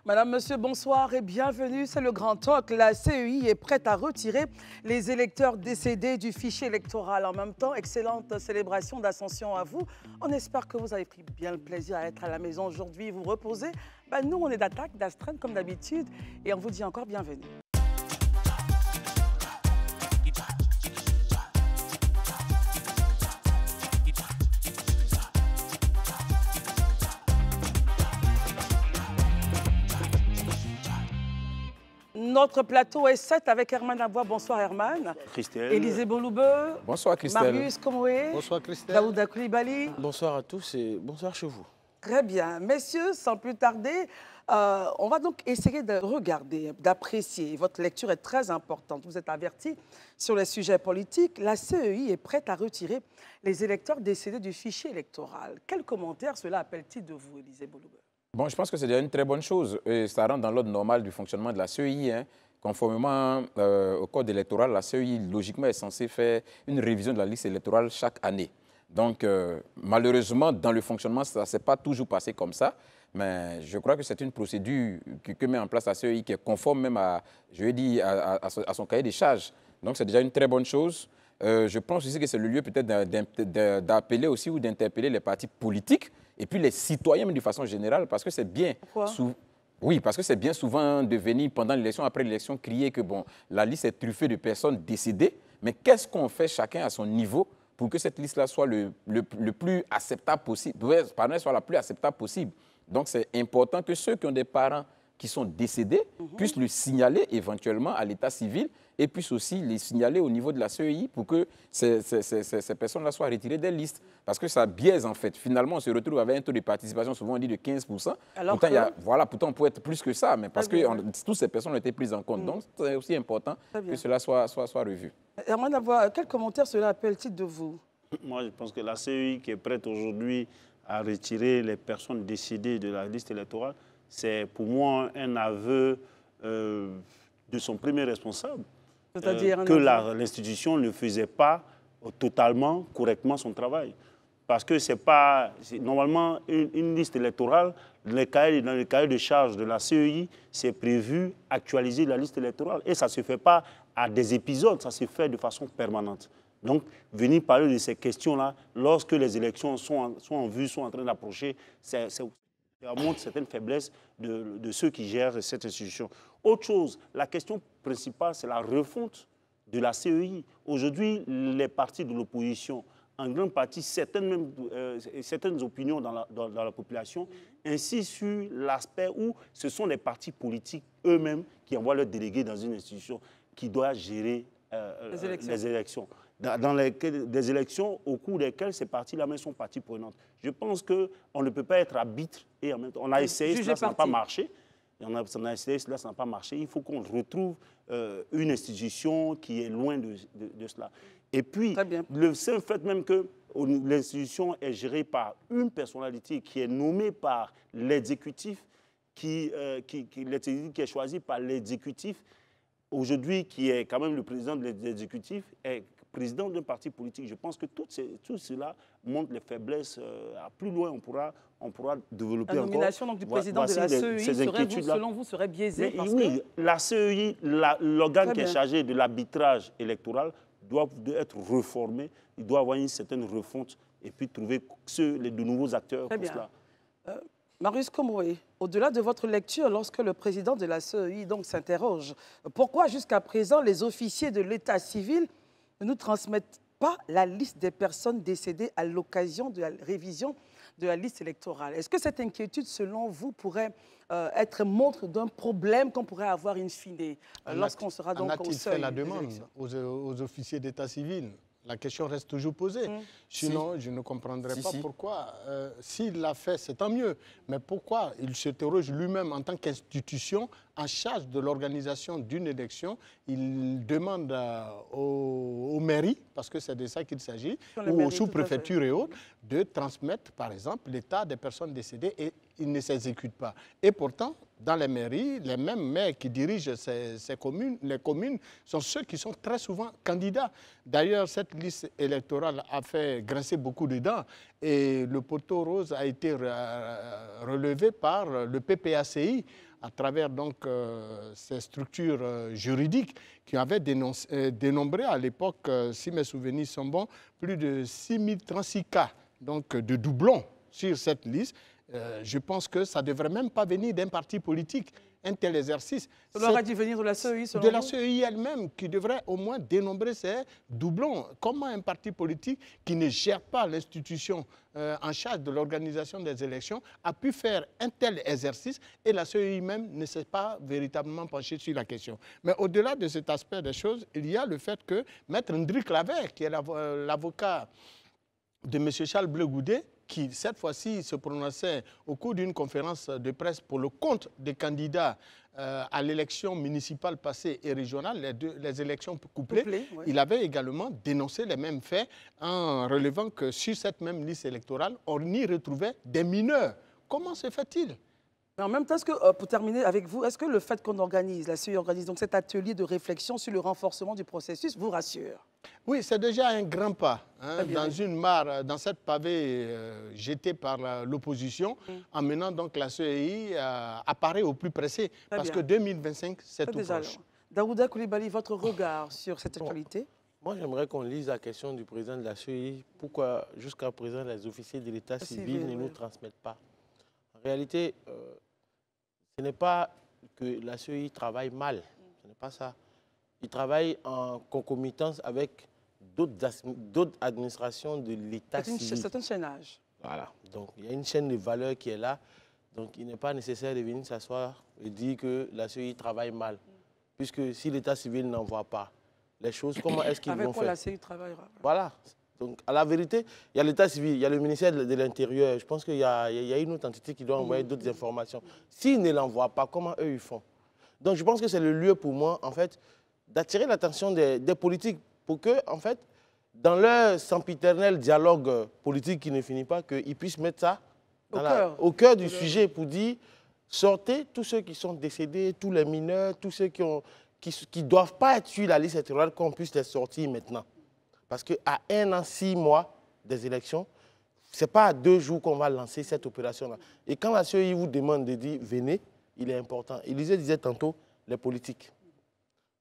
Madame, monsieur, bonsoir et bienvenue. C'est le Grand Talk. La CEI est prête à retirer les électeurs décédés du fichier électoral. En même temps, excellente célébration d'Ascension à vous. On espère que vous avez pris bien le plaisir à être à la maison aujourd'hui, vous reposer. Nous, on est d'attaque, d'astreinte comme d'habitude et on vous dit encore bienvenue. Notre plateau est 7 avec Herman Lavoie. Bonsoir Herman. Christelle. Élisée Boloubeu. Bonsoir Christelle. Marius Komoué. Bonsoir Christelle. Daouda Koulibaly. Bonsoir à tous et bonsoir chez vous. Très bien. Messieurs, sans plus tarder, on va donc essayer de regarder, d'apprécier. Votre lecture est très importante. Vous êtes avertis sur les sujets politiques. La CEI est prête à retirer les électeurs décédés du fichier électoral. Quel commentaire cela appelle-t-il de vous, Élisée Boloubeu? Bon, je pense que c'est déjà une très bonne chose. Et ça rentre dans l'ordre normal du fonctionnement de la CEI. Conformément au code électoral, la CEI, logiquement, est censée faire une révision de la liste électorale chaque année. Donc, malheureusement, dans le fonctionnement, ça ne s'est pas toujours passé comme ça. Mais je crois que c'est une procédure que met en place la CEI qui est conforme même à, je vais dire, à son cahier des charges. Donc, c'est déjà une très bonne chose. Je pense aussi que c'est le lieu peut-être d'appeler aussi ou d'interpeller les partis politiques et puis les citoyens de façon générale, parce que c'est bien. Pourquoi ? Oui, parce que c'est bien souvent de venir pendant l'élection, après l'élection, crier que bon, la liste est truffée de personnes décédées. Mais qu'est-ce qu'on fait chacun à son niveau pour que cette liste-là soit le plus acceptable possible, soit la plus acceptable possible. Donc c'est important que ceux qui ont des parents qui sont décédés puissent le signaler éventuellement à l'état civil et puissent aussi les signaler au niveau de la CEI pour que ces personnes-là soient retirées des listes. Parce que ça biaise en fait. Finalement, on se retrouve avec un taux de participation, souvent on dit de 15%. Alors pourtant, pourtant, on peut être plus que ça, mais parce que toutes ces personnes ont été prises en compte. Donc, c'est aussi important que cela soit revu. Herman Lavoie, quel commentaire cela appelle-t-il de vous? Moi, je pense que la CEI qui est prête aujourd'hui à retirer les personnes décédées de la liste électorale, c'est pour moi un aveu de son premier responsable. C'est-à-dire que l'institution ne faisait pas totalement, correctement son travail. Parce que c'est pas... Normalement, une liste électorale, dans le cahier de charge de la CEI, c'est prévu actualiser la liste électorale. Et ça ne se fait pas à des épisodes, ça se fait de façon permanente. Donc, venir parler de ces questions-là, lorsque les élections sont en vue, sont en train d'approcher, ça montre certaines faiblesses de ceux qui gèrent cette institution. Autre chose, la question principale, c'est la refonte de la CEI. Aujourd'hui, les partis de l'opposition, en grande partie, certaines opinions dans la population, insistent sur l'aspect où ce sont les partis politiques eux-mêmes qui envoient leurs délégués dans une institution qui doit gérer les élections. Dans des élections au cours desquelles ces partis-là même sont parties prenantes. Je pense qu'on ne peut pas être arbitre et en même temps, on a essayé, cela n'a pas marché. On a essayé, cela n'a pas marché. Il faut qu'on retrouve une institution qui est loin de cela. Et puis, le seul fait même que l'institution est gérée par une personnalité qui est nommée par l'exécutif, qui est choisi par l'exécutif, aujourd'hui, qui est quand même le président de l'exécutif, est président d'un parti politique. Je pense que tout cela montre les faiblesses. À plus loin, on pourra développer encore. La nomination donc, du président de la CEI, selon vous, serait biaisée parce oui, la CEI, l'organe qui est chargé de l'arbitrage électoral, doit être réformé. Il doit avoir une certaine refonte et puis trouver de nouveaux acteurs pour cela. Marius Komoué, au-delà de votre lecture, lorsque le président de la CEI s'interroge, pourquoi jusqu'à présent les officiers de l'état civil ne nous transmettent pas la liste des personnes décédées à l'occasion de la révision de la liste électorale? Est-ce que cette inquiétude, selon vous, pourrait être montre d'un problème qu'on pourrait avoir in fine lorsqu'on sera donc au seuil? fait la demande aux officiers d'état civil? La question reste toujours posée. Sinon, je ne comprendrais pas pourquoi. S'il l'a fait, c'est tant mieux. Mais pourquoi il s'interroge lui-même en tant qu'institution en charge de l'organisation d'une élection? Il demande aux mairies, parce que c'est de ça qu'il s'agit, ou aux sous-préfectures et autres, de transmettre, par exemple, l'état des personnes décédées et il ne s'exécute pas. Et pourtant, dans les mairies, les mêmes maires qui dirigent ces communes, les communes, sont ceux qui sont très souvent candidats. D'ailleurs, cette liste électorale a fait grincer beaucoup de dents et le poteau rose a été relevé par le PPACI à travers donc ces structures juridiques qui avaient dénombré à l'époque, si mes souvenirs sont bons, plus de 6036 cas donc, de doublons sur cette liste. Je pense que ça ne devrait même pas venir d'un parti politique, un tel exercice. Ça aurait dû venir de la CEI, selon de la vous? CEI elle-même, qui devrait au moins dénombrer ces doublons. Comment un parti politique qui ne gère pas l'institution en charge de l'organisation des élections a pu faire un tel exercice et la CEI même ne s'est pas véritablement penchée sur la question. Mais au-delà de cet aspect des choses, il y a le fait que Maître Ndrick Lavert, qui est l'avocat de M. Charles Bleu Goudet, qui cette fois-ci se prononçait au cours d'une conférence de presse pour le compte des candidats à l'élection municipale passée et régionale, les élections couplées, oui. Il avait également dénoncé les mêmes faits en relevant que sur cette même liste électorale, on y retrouvait des mineurs. Comment se fait-il? Mais en même temps, pour terminer avec vous, est-ce que le fait qu'on organise, la CEI organise donc cet atelier de réflexion sur le renforcement du processus vous rassure? Oui, c'est déjà un grand pas dans une mare, dans cette pavée jetée par l'opposition, en menant donc la CEI apparaît au plus pressé, parce que 2025, c'est tout proche. Daouda Coulibaly, votre regard sur cette actualité? Moi, j'aimerais qu'on lise la question du président de la CEI. Pourquoi, jusqu'à présent, les officiers de l'état civil ne nous transmettent pas? En réalité, ce n'est pas que la CEI travaille mal, ce n'est pas ça. Ils travaillent en concomitance avec d'autres administrations de l'état civil. C'est un chaînage. Voilà, donc il y a une chaîne de valeur qui est là. Donc il n'est pas nécessaire de venir s'asseoir et dire que la CEI travaille mal. Puisque si l'état civil n'envoie pas les choses, comment est-ce qu'ils vont faire? Avec quoi la CEI travaillera? Voilà. Donc, à la vérité, il y a l'état civil, il y a le ministère de l'Intérieur. Je pense qu'il y a une autre entité qui doit envoyer d'autres informations. S'ils ne l'envoient pas, comment eux ils font? Donc, je pense que c'est le lieu pour moi, en fait, d'attirer l'attention des politiques pour que, en fait, dans leur sempiternel dialogue politique qui ne finit pas, qu'ils puissent mettre ça au cœur du sujet pour dire sortez tous ceux qui sont décédés, tous les mineurs, tous ceux qui ne doivent pas être sur la liste électorale, qu'on puisse les sortir maintenant. Parce qu'à 1 an, 6 mois des élections, ce n'est pas à 2 jours qu'on va lancer cette opération-là. Et quand la CEI vous demande de dire venez, il est important. Élisée disait tantôt les politiques.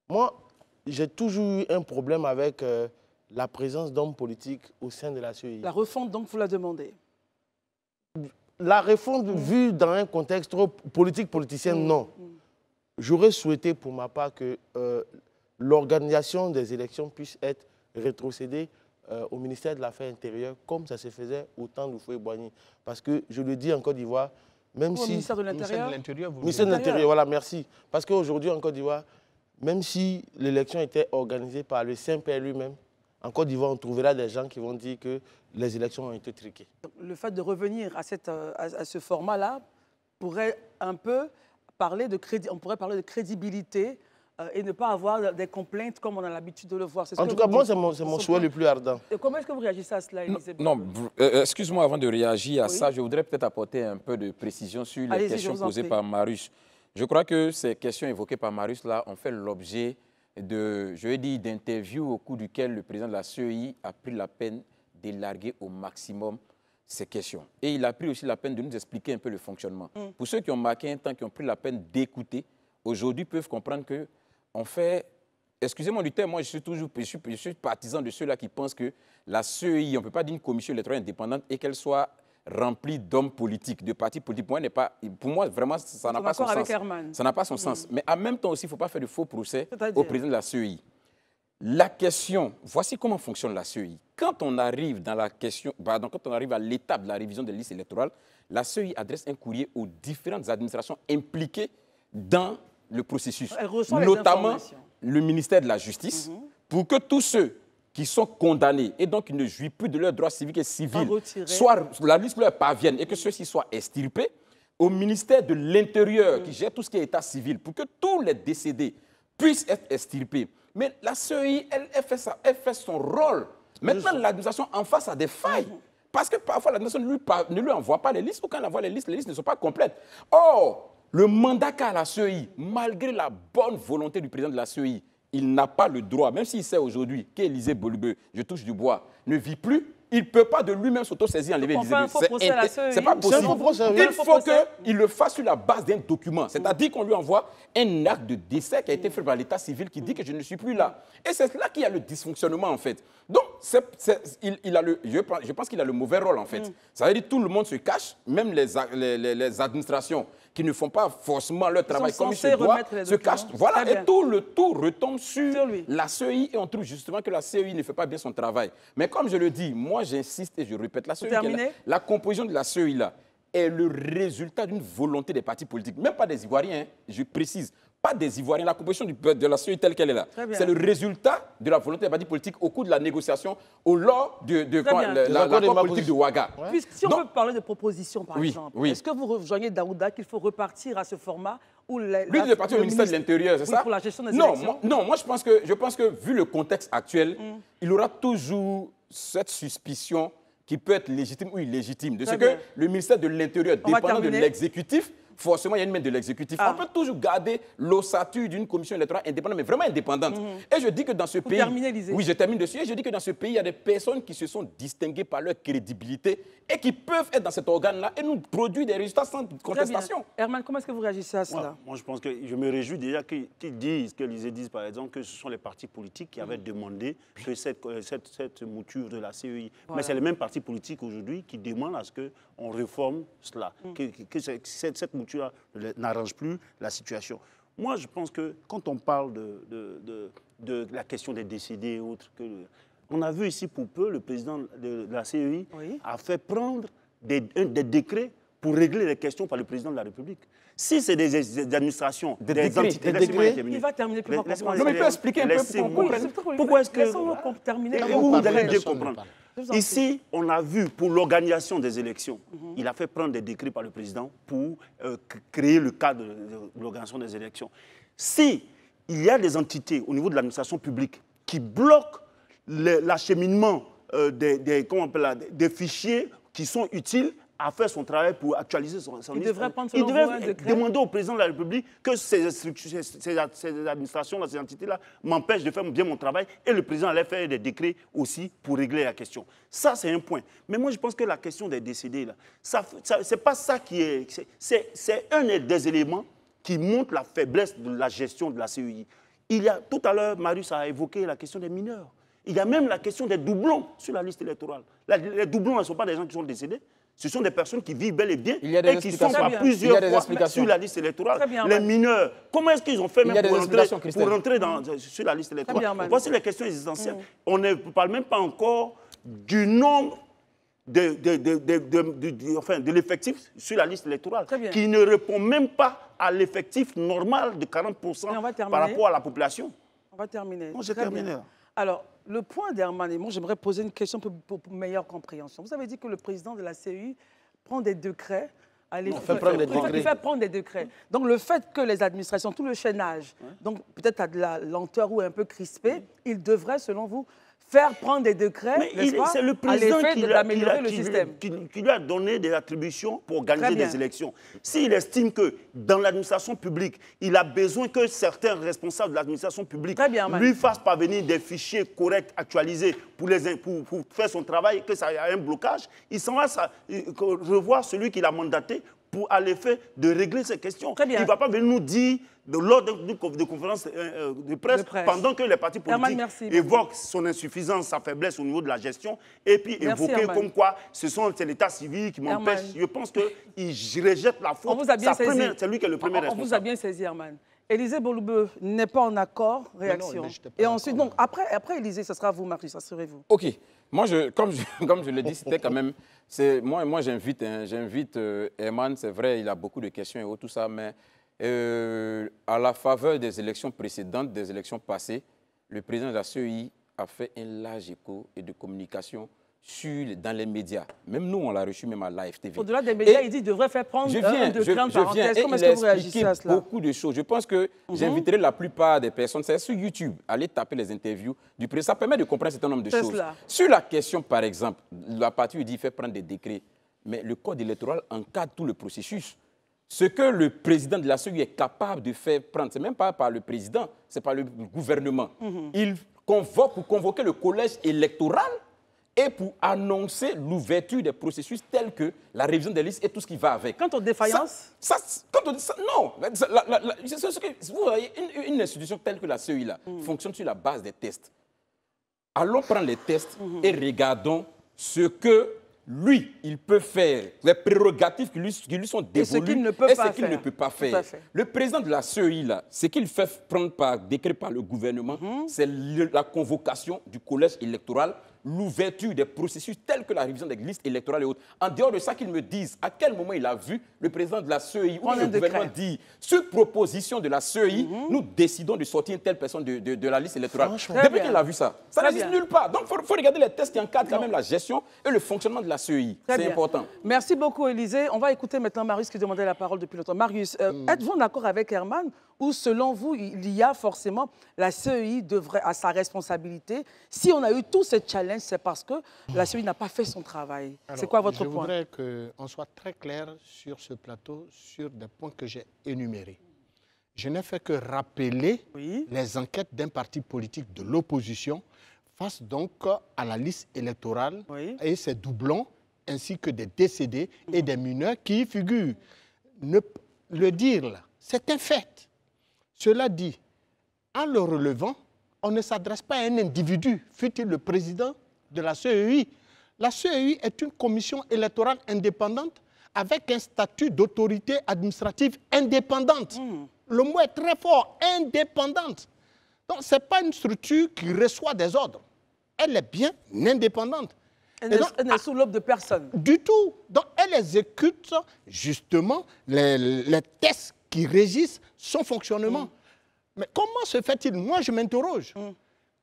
Moi, j'ai toujours eu un problème avec la présence d'hommes politiques au sein de la CEI. La refonte, donc, vous la demandez? La refonte vue dans un contexte politicien, non. J'aurais souhaité pour ma part que l'organisation des élections puisse être rétrocédée au ministère de l'Affaires intérieures, comme ça se faisait au temps d'Houphouët-Boigny. Parce que, je le dis en Côte d'Ivoire, même si... Au ministère de l'Intérieur? Ministère de l'Intérieur, voilà, merci. Parce qu'aujourd'hui, en Côte d'Ivoire, même si l'élection était organisée par le Saint-Père lui-même, en Côte d'Ivoire, on trouvera des gens qui vont dire que les élections ont été truquées. Le fait de revenir à ce format-là pourrait un peu parler de crédibilité et ne pas avoir des complaintes comme on a l'habitude de le voir. En tout cas, moi, c'est mon souhait le plus ardent. Et comment est-ce que vous réagissez à cela, Élisée? Non, excuse-moi, avant de réagir à ça, je voudrais peut-être apporter un peu de précision sur les questions posées par Marius. Je crois que ces questions évoquées par Marius là ont fait l'objet d'interviews au cours duquel le président de la CEI a pris la peine d'élarguer au maximum ces questions. Et il a pris aussi la peine de nous expliquer un peu le fonctionnement. Pour ceux qui ont marqué un temps, qui ont pris la peine d'écouter, aujourd'hui peuvent comprendre que on fait, excusez-moi du terme, moi je suis partisan de ceux-là qui pensent que la CEI, on ne peut pas dire une commission électorale indépendante et qu'elle soit remplie d'hommes politiques, de partis politiques. Pour moi, vraiment, ça n'a pas son sens. Ça n'a pas son sens. Mais en même temps aussi, il ne faut pas faire de faux procès au président de la CEI. La question, voici comment fonctionne la CEI. Quand on arrive dans la question, quand on arrive à l'étape de la révision des listes électorales, la CEI adresse un courrier aux différentes administrations impliquées dans le processus, notamment le ministère de la Justice, pour que tous ceux qui sont condamnés et donc qui ne jouissent plus de leurs droits civiques et civils, soit la liste leur parvienne et que ceux-ci soient extirpés, au ministère de l'Intérieur qui gère tout ce qui est état civil, pour que tous les décédés puissent être extirpés. Mais la CEI, elle fait son rôle. Maintenant, l'administration en face a des failles. Parce que parfois, l'administration ne lui envoie pas les listes, ou quand elle envoie les listes ne sont pas complètes. Or, le mandat qu'a la CEI, malgré la bonne volonté du président de la CEI, il n'a pas le droit, même s'il sait aujourd'hui qu'Élisée Bolubeu, je touche du bois, ne vit plus, il ne peut pas de lui-même s'autosaisir, enlever Élisée Bolubeu. C'est pas possible. Il faut qu'il le fasse sur la base d'un document. C'est-à-dire qu'on lui envoie un acte de décès qui a été fait par l'état civil qui dit que je ne suis plus là. Et c'est là qu'il y a le dysfonctionnement, en fait. Donc, je pense qu'il a le mauvais rôle, en fait. Ça veut dire que tout le monde se cache, même les administrations qui ne font pas forcément leur travail comme il se doit, se cachent. Voilà, et tout retombe sur la CEI et on trouve justement que la CEI ne fait pas bien son travail. Mais comme je le dis, moi j'insiste et je répète, la composition de la CEI là est le résultat d'une volonté des partis politiques, même pas des Ivoiriens, hein, je précise. Pas des Ivoiriens, la composition de la CEI telle qu'elle est là. C'est le résultat de la volonté des partis politiques au cours de la négociation, lors de l'accord politique de Ouaga. Ouais. Si on veut parler de propositions, par exemple, est-ce que vous rejoignez Daouda qu'il faut repartir à ce format où lui, il est parti au ministère de l'Intérieur, c'est ça? Pour la gestion des élections. Non, moi je pense que vu le contexte actuel, il aura toujours cette suspicion qui peut être légitime ou illégitime, de ce que le ministère de l'Intérieur, dépendant de l'exécutif, forcément, il y a une main de l'exécutif. On peut toujours garder l'ossature d'une commission électorale indépendante, mais vraiment indépendante. Et je dis que dans ce pays... Oui, je termine dessus. Et je dis que dans ce pays, il y a des personnes qui se sont distinguées par leur crédibilité et qui peuvent être dans cet organe-là et nous produire des résultats sans contestation. Herman, comment est-ce que vous réagissez à cela? Moi, je pense que je me réjouis déjà qu'ils disent, par exemple, que ce sont les partis politiques qui avaient demandé que cette mouture de la CEI. Voilà. Mais c'est les mêmes partis politiques aujourd'hui qui demandent à ce qu'on réforme cela, que cette mouture n'arrange plus la situation. Moi, je pense que quand on parle de la question des décédés et autres, on a vu ici pour peu, le président de la CEI a fait prendre des décrets pour régler les questions par le président de la République. Si c'est des administrations, des entités... Il va terminer plus rapidement. Non, mais il peut expliquer un peu. Pourquoi est-ce que... Laissons-le terminer. Et vous allez bien comprendre. Ici, on a vu pour l'organisation des élections, il a fait prendre des décrets par le président pour créer le cadre de l'organisation des élections. Si il y a des entités au niveau de l'administration publique qui bloquent l'acheminement des fichiers qui sont utiles à faire son travail pour actualiser son liste. Il devrait demander au président de la République que ces administrations, ces entités-là m'empêchent de faire bien mon travail et le président allait faire des décrets aussi pour régler la question. Ça, c'est un point. Mais moi, je pense que la question des décédés, là, c'est pas ça qui est... C'est un des éléments qui montre la faiblesse de la gestion de la CEI. Tout à l'heure, Marius a évoqué la question des mineurs. Il y a même la question des doublons sur la liste électorale. Les doublons ne sont pas des gens qui sont décédés. Ce sont des personnes qui vivent bel et bien et qui sont par plusieurs fois sur la liste électorale. Les mineurs, comment est-ce qu'ils ont fait même pour rentrer sur la liste électorale? Voici les questions existentielles. On ne parle même pas encore du nombre de l'effectif sur la liste électorale, qui ne répond même pas à l'effectif normal de 40% par rapport à la population. On va terminer. Moi, j'ai terminé. Alors, le point d'Herman et moi, j'aimerais poser une question pour meilleure compréhension. Vous avez dit que le président de la CEI prend des décrets. Il fait prendre des décrets. Donc, le fait que les administrations, tout le chaînage, donc peut-être à de la lenteur ou un peu crispé, il devrait, selon vous, faire prendre des décrets, c'est le président qui lui a donné des attributions pour organiser des élections. S'il estime que dans l'administration publique, il a besoin que certains responsables de l'administration publique lui fassent parvenir des fichiers corrects, actualisés pour faire son travail, et que ça a un blocage, il s'en va revoir celui qui l'a mandaté pour à l'effet de régler ces questions. Il ne va pas venir nous dire lors de conférence de presse, pendant que les partis politiques évoquent son insuffisance, sa faiblesse au niveau de la gestion, et puis évoquer comme quoi c'est l'état civil qui m'empêche. Je pense qu'il rejette la faute. C'est lui qui est le premier responsable. On vous a bien saisi, Herman. Élisée Bolubeu n'est pas en accord, réaction. Et ensuite, donc, après Élisée, ce sera vous, Marius, assurez-vous. OK. Moi, comme je l'ai dit, c'était quand même... Moi j'invite Herman, c'est vrai, il a beaucoup de questions et tout ça, mais à la faveur des élections précédentes, des élections passées, le président de la CEI a fait un large écho et de communication dans les médias. Même nous, on l'a reçu même à Live TV. Au-delà des médias, il dit qu'il devrait faire prendre un décret en parenthèse. Comment est-ce que vous réagissez à cela? Beaucoup de choses. Je pense que j'inviterai la plupart des personnes, c'est sur YouTube, aller taper les interviews du président. Ça permet de comprendre un certain nombre de choses. Sur la question, par exemple, la partie dit qu'il fait prendre des décrets. Mais le code électoral encadre tout le processus. Ce que le président de la CEI est capable de faire prendre, ce n'est même pas par le président, c'est par le gouvernement. Il convoque pour convoquer le collège électoral et pour annoncer l'ouverture des processus tels que la révision des listes et tout ce qui va avec. Quant aux défaillances quand on dit ça, non. Vous voyez, une institution telle que la CEI là, fonctionne sur la base des tests. Allons prendre les tests et regardons ce que lui, il peut faire, les prérogatives qui lui sont dévolues et ce qu'il ne peut pas faire. Le président de la CEI, là, ce qu'il fait prendre par décret par le gouvernement, c'est la convocation du collège électoral, l'ouverture des processus tels que la révision des listes électorales et autres. En dehors de ça, qu'ils me disent à quel moment il a vu le président de la CEI ou le gouvernement dit, sur proposition de la CEI, nous décidons de sortir une telle personne de la liste électorale. Depuis qu'il a vu ça, ça n'existe nulle part. Donc, il faut regarder les tests qui encadrent quand même la gestion et le fonctionnement de la CEI. C'est important. Merci beaucoup, Élisée. On va écouter maintenant Marius qui demandait la parole depuis longtemps. Marius, êtes-vous d'accord avec Herman ou selon vous, il y a forcément, la CEI devrait, à sa responsabilité, si on a eu tous ces challenges, c'est parce que la CEI n'a pas fait son travail. C'est quoi votre point? Je voudrais qu'on soit très clair sur ce plateau, sur des points que j'ai énumérés. Je n'ai fait que rappeler les enquêtes d'un parti politique de l'opposition face donc à la liste électorale et ses doublons, ainsi que des décédés et des mineurs qui y figurent. Le dire, là, c'est un fait. Cela dit, en le relevant, on ne s'adresse pas à un individu, fut-il le président de la CEI. La CEI est une commission électorale indépendante avec un statut d'autorité administrative indépendante. Le mot est très fort, indépendante. Donc, ce n'est pas une structure qui reçoit des ordres. Elle est bien indépendante. Elle n'est sous l'aube de personne. Du tout. Donc, elle exécute justement les tests qui régissent son fonctionnement. Mais comment se fait-il, moi je m'interroge,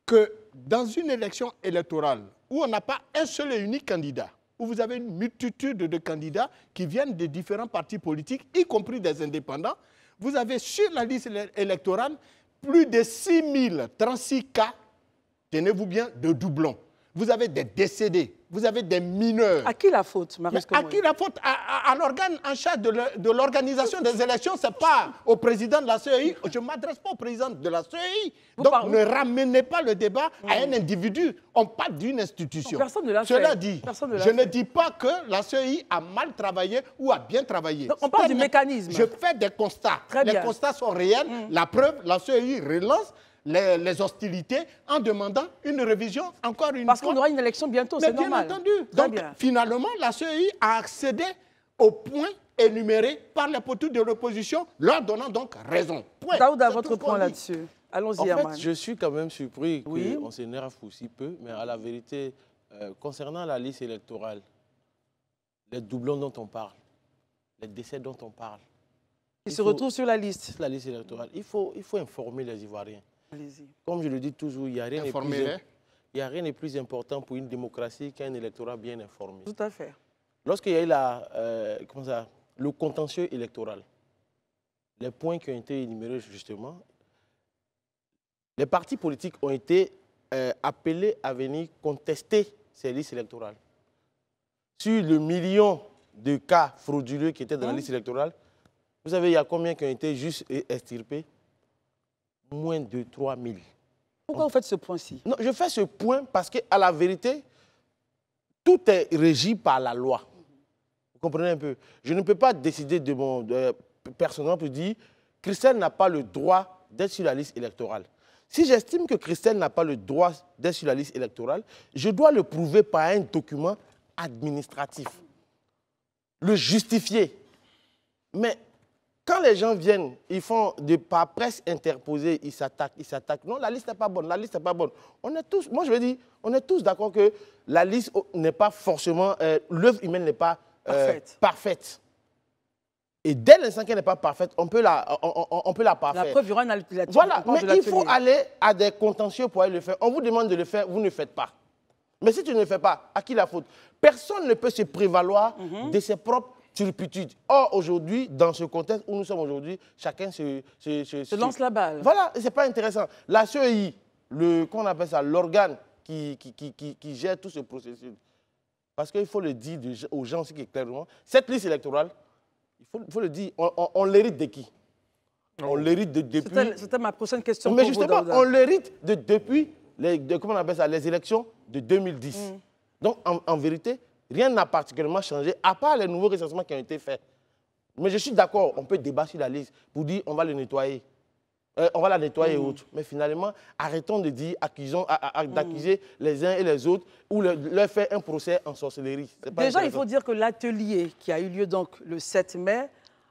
que dans une élection électorale où on n'a pas un seul et unique candidat, où vous avez une multitude de candidats qui viennent de différents partis politiques, y compris des indépendants, vous avez sur la liste électorale plus de 6036 cas, tenez-vous bien, de doublons. Vous avez des décédés, vous avez des mineurs. À qui la faute, Marius Komoué? À qui la faute? À l'organe en charge de l'organisation des élections, ce n'est pas au président de la CEI. Je ne m'adresse pas au président de la CEI. Donc ne ramenez pas le débat à un individu. On parle d'une institution. Personne ne l'a fait. Cela dit, je ne dis pas que la CEI a mal travaillé ou a bien travaillé. Donc on parle du mécanisme. Je fais des constats. Les constats sont réels. La preuve, la CEI relance les hostilités en demandant une révision encore une fois. Parce qu'on aura une élection bientôt, c'est normal. Bien entendu. Donc, finalement, la CEI a accédé aux points énumérés par les partis de l'opposition, leur donnant donc raison. Daouda, votre point là-dessus. Allons-y, Herman. En fait, je suis quand même surpris qu'on s'énerve aussi peu, mais à la vérité, concernant la liste électorale, les doublons dont on parle, les décès dont on parle, ils se retrouvent sur la liste. La liste électorale, il faut informer les Ivoiriens. Comme je le dis toujours, il n'y a rien de plus important pour une démocratie qu'un électorat bien informé. Tout à fait. Lorsqu'il y a eu le contentieux électoral, les points qui ont été énumérés justement, les partis politiques ont été appelés à venir contester ces listes électorales. Sur le million de cas frauduleux qui étaient dans la liste électorale, vous savez, il y a combien qui ont été juste extirpés? Moins de 3000. Pourquoi vous faites ce point-ci? Non, je fais ce point parce qu'à la vérité, tout est régi par la loi. Vous comprenez un peu? Je ne peux pas décider personnellement pour dire Christelle n'a pas le droit d'être sur la liste électorale. Si j'estime que Christelle n'a pas le droit d'être sur la liste électorale, je dois le prouver par un document administratif. Le justifier. Mais quand les gens viennent, ils font par presse interposée, ils s'attaquent. Non, la liste n'est pas bonne, la liste n'est pas bonne. On est tous, moi je veux dire, on est tous d'accord que la liste n'est pas forcément, l'œuvre humaine n'est pas parfaite. Et dès l'instant qu'elle n'est pas parfaite, on peut la parfaire. La preuve, il y aura une alternative. Voilà, mais il faut aller à des contentieux pour aller le faire. On vous demande de le faire, vous ne le faites pas. Mais si tu ne le fais pas, à qui la faute? Personne ne peut se prévaloir de ses propres turpitudes. Or, aujourd'hui, dans ce contexte où nous sommes aujourd'hui, chacun se lance la balle. Voilà, ce n'est pas intéressant. La CEI, qu'on appelle ça, l'organe qui gère tout ce processus. Parce qu'il faut le dire aux gens aussi clairement, cette liste électorale, il faut le dire, on l'hérite de qui? On l'hérite depuis... C'était ma prochaine question. Mais justement, on l'hérite depuis comment on appelle ça, les élections de 2010. Donc, en vérité, rien n'a particulièrement changé, à part les nouveaux recensements qui ont été faits. Mais je suis d'accord, on peut débattre sur la liste pour dire on va le nettoyer. On va la nettoyer et autres. Mais finalement, arrêtons de dire, d'accuser les uns et les autres ou leur faire un procès en sorcellerie. Déjà, il faut dire que l'atelier qui a eu lieu donc le 7 mai